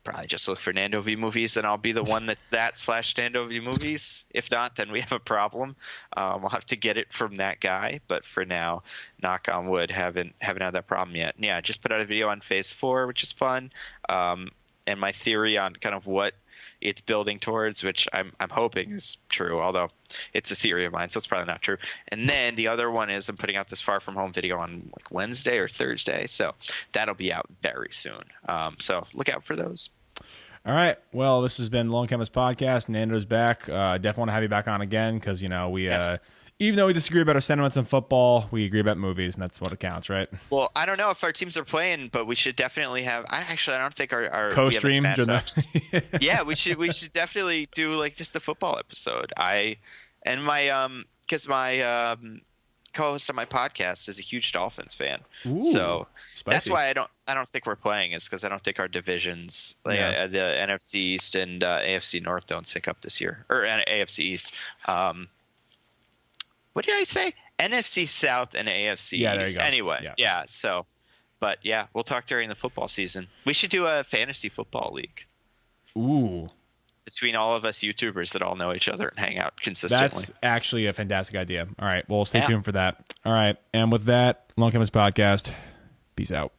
probably just look for Nando V Movies, and I'll be the one /Nando V Movies. If not, then we have a problem. We'll have to get it from that guy. But for now, knock on wood, haven't had that problem yet. And yeah, I just put out a video on Phase 4, which is fun. And my theory on kind of what it's building towards, which I'm hoping is true, although it's a theory of mine, so it's probably not true. And then the other one is I'm putting out this Far From Home video on like Wednesday or Thursday, so that'll be out very soon. So look out for those. All right. Well, this has been Lone Chemist Podcast. Nando's back. Definitely want to have you back on again because, you know, we Yes. Even though we disagree about our sentiments in football, we agree about movies, and that's what counts, right? Well, I don't know if our teams are playing, but we should definitely have. I don't think our Co-stream. Yeah, we should definitely do like just the football episode. Because my co-host on my podcast is a huge Dolphins fan. Ooh, so spicy. That's why I don't think we're playing, is because I don't think our divisions, like the NFC East and AFC North, don't sync up this year, or AFC East. What did I say? NFC South and AFC East. There you go. Anyway, yeah. So, but yeah, we'll talk during the football season. We should do a fantasy football league. Ooh. Between all of us YouTubers that all know each other and hang out consistently. That's actually a fantastic idea. All right. Well, stay tuned for that. All right. And with that, Lone Chemist Podcast. Peace out.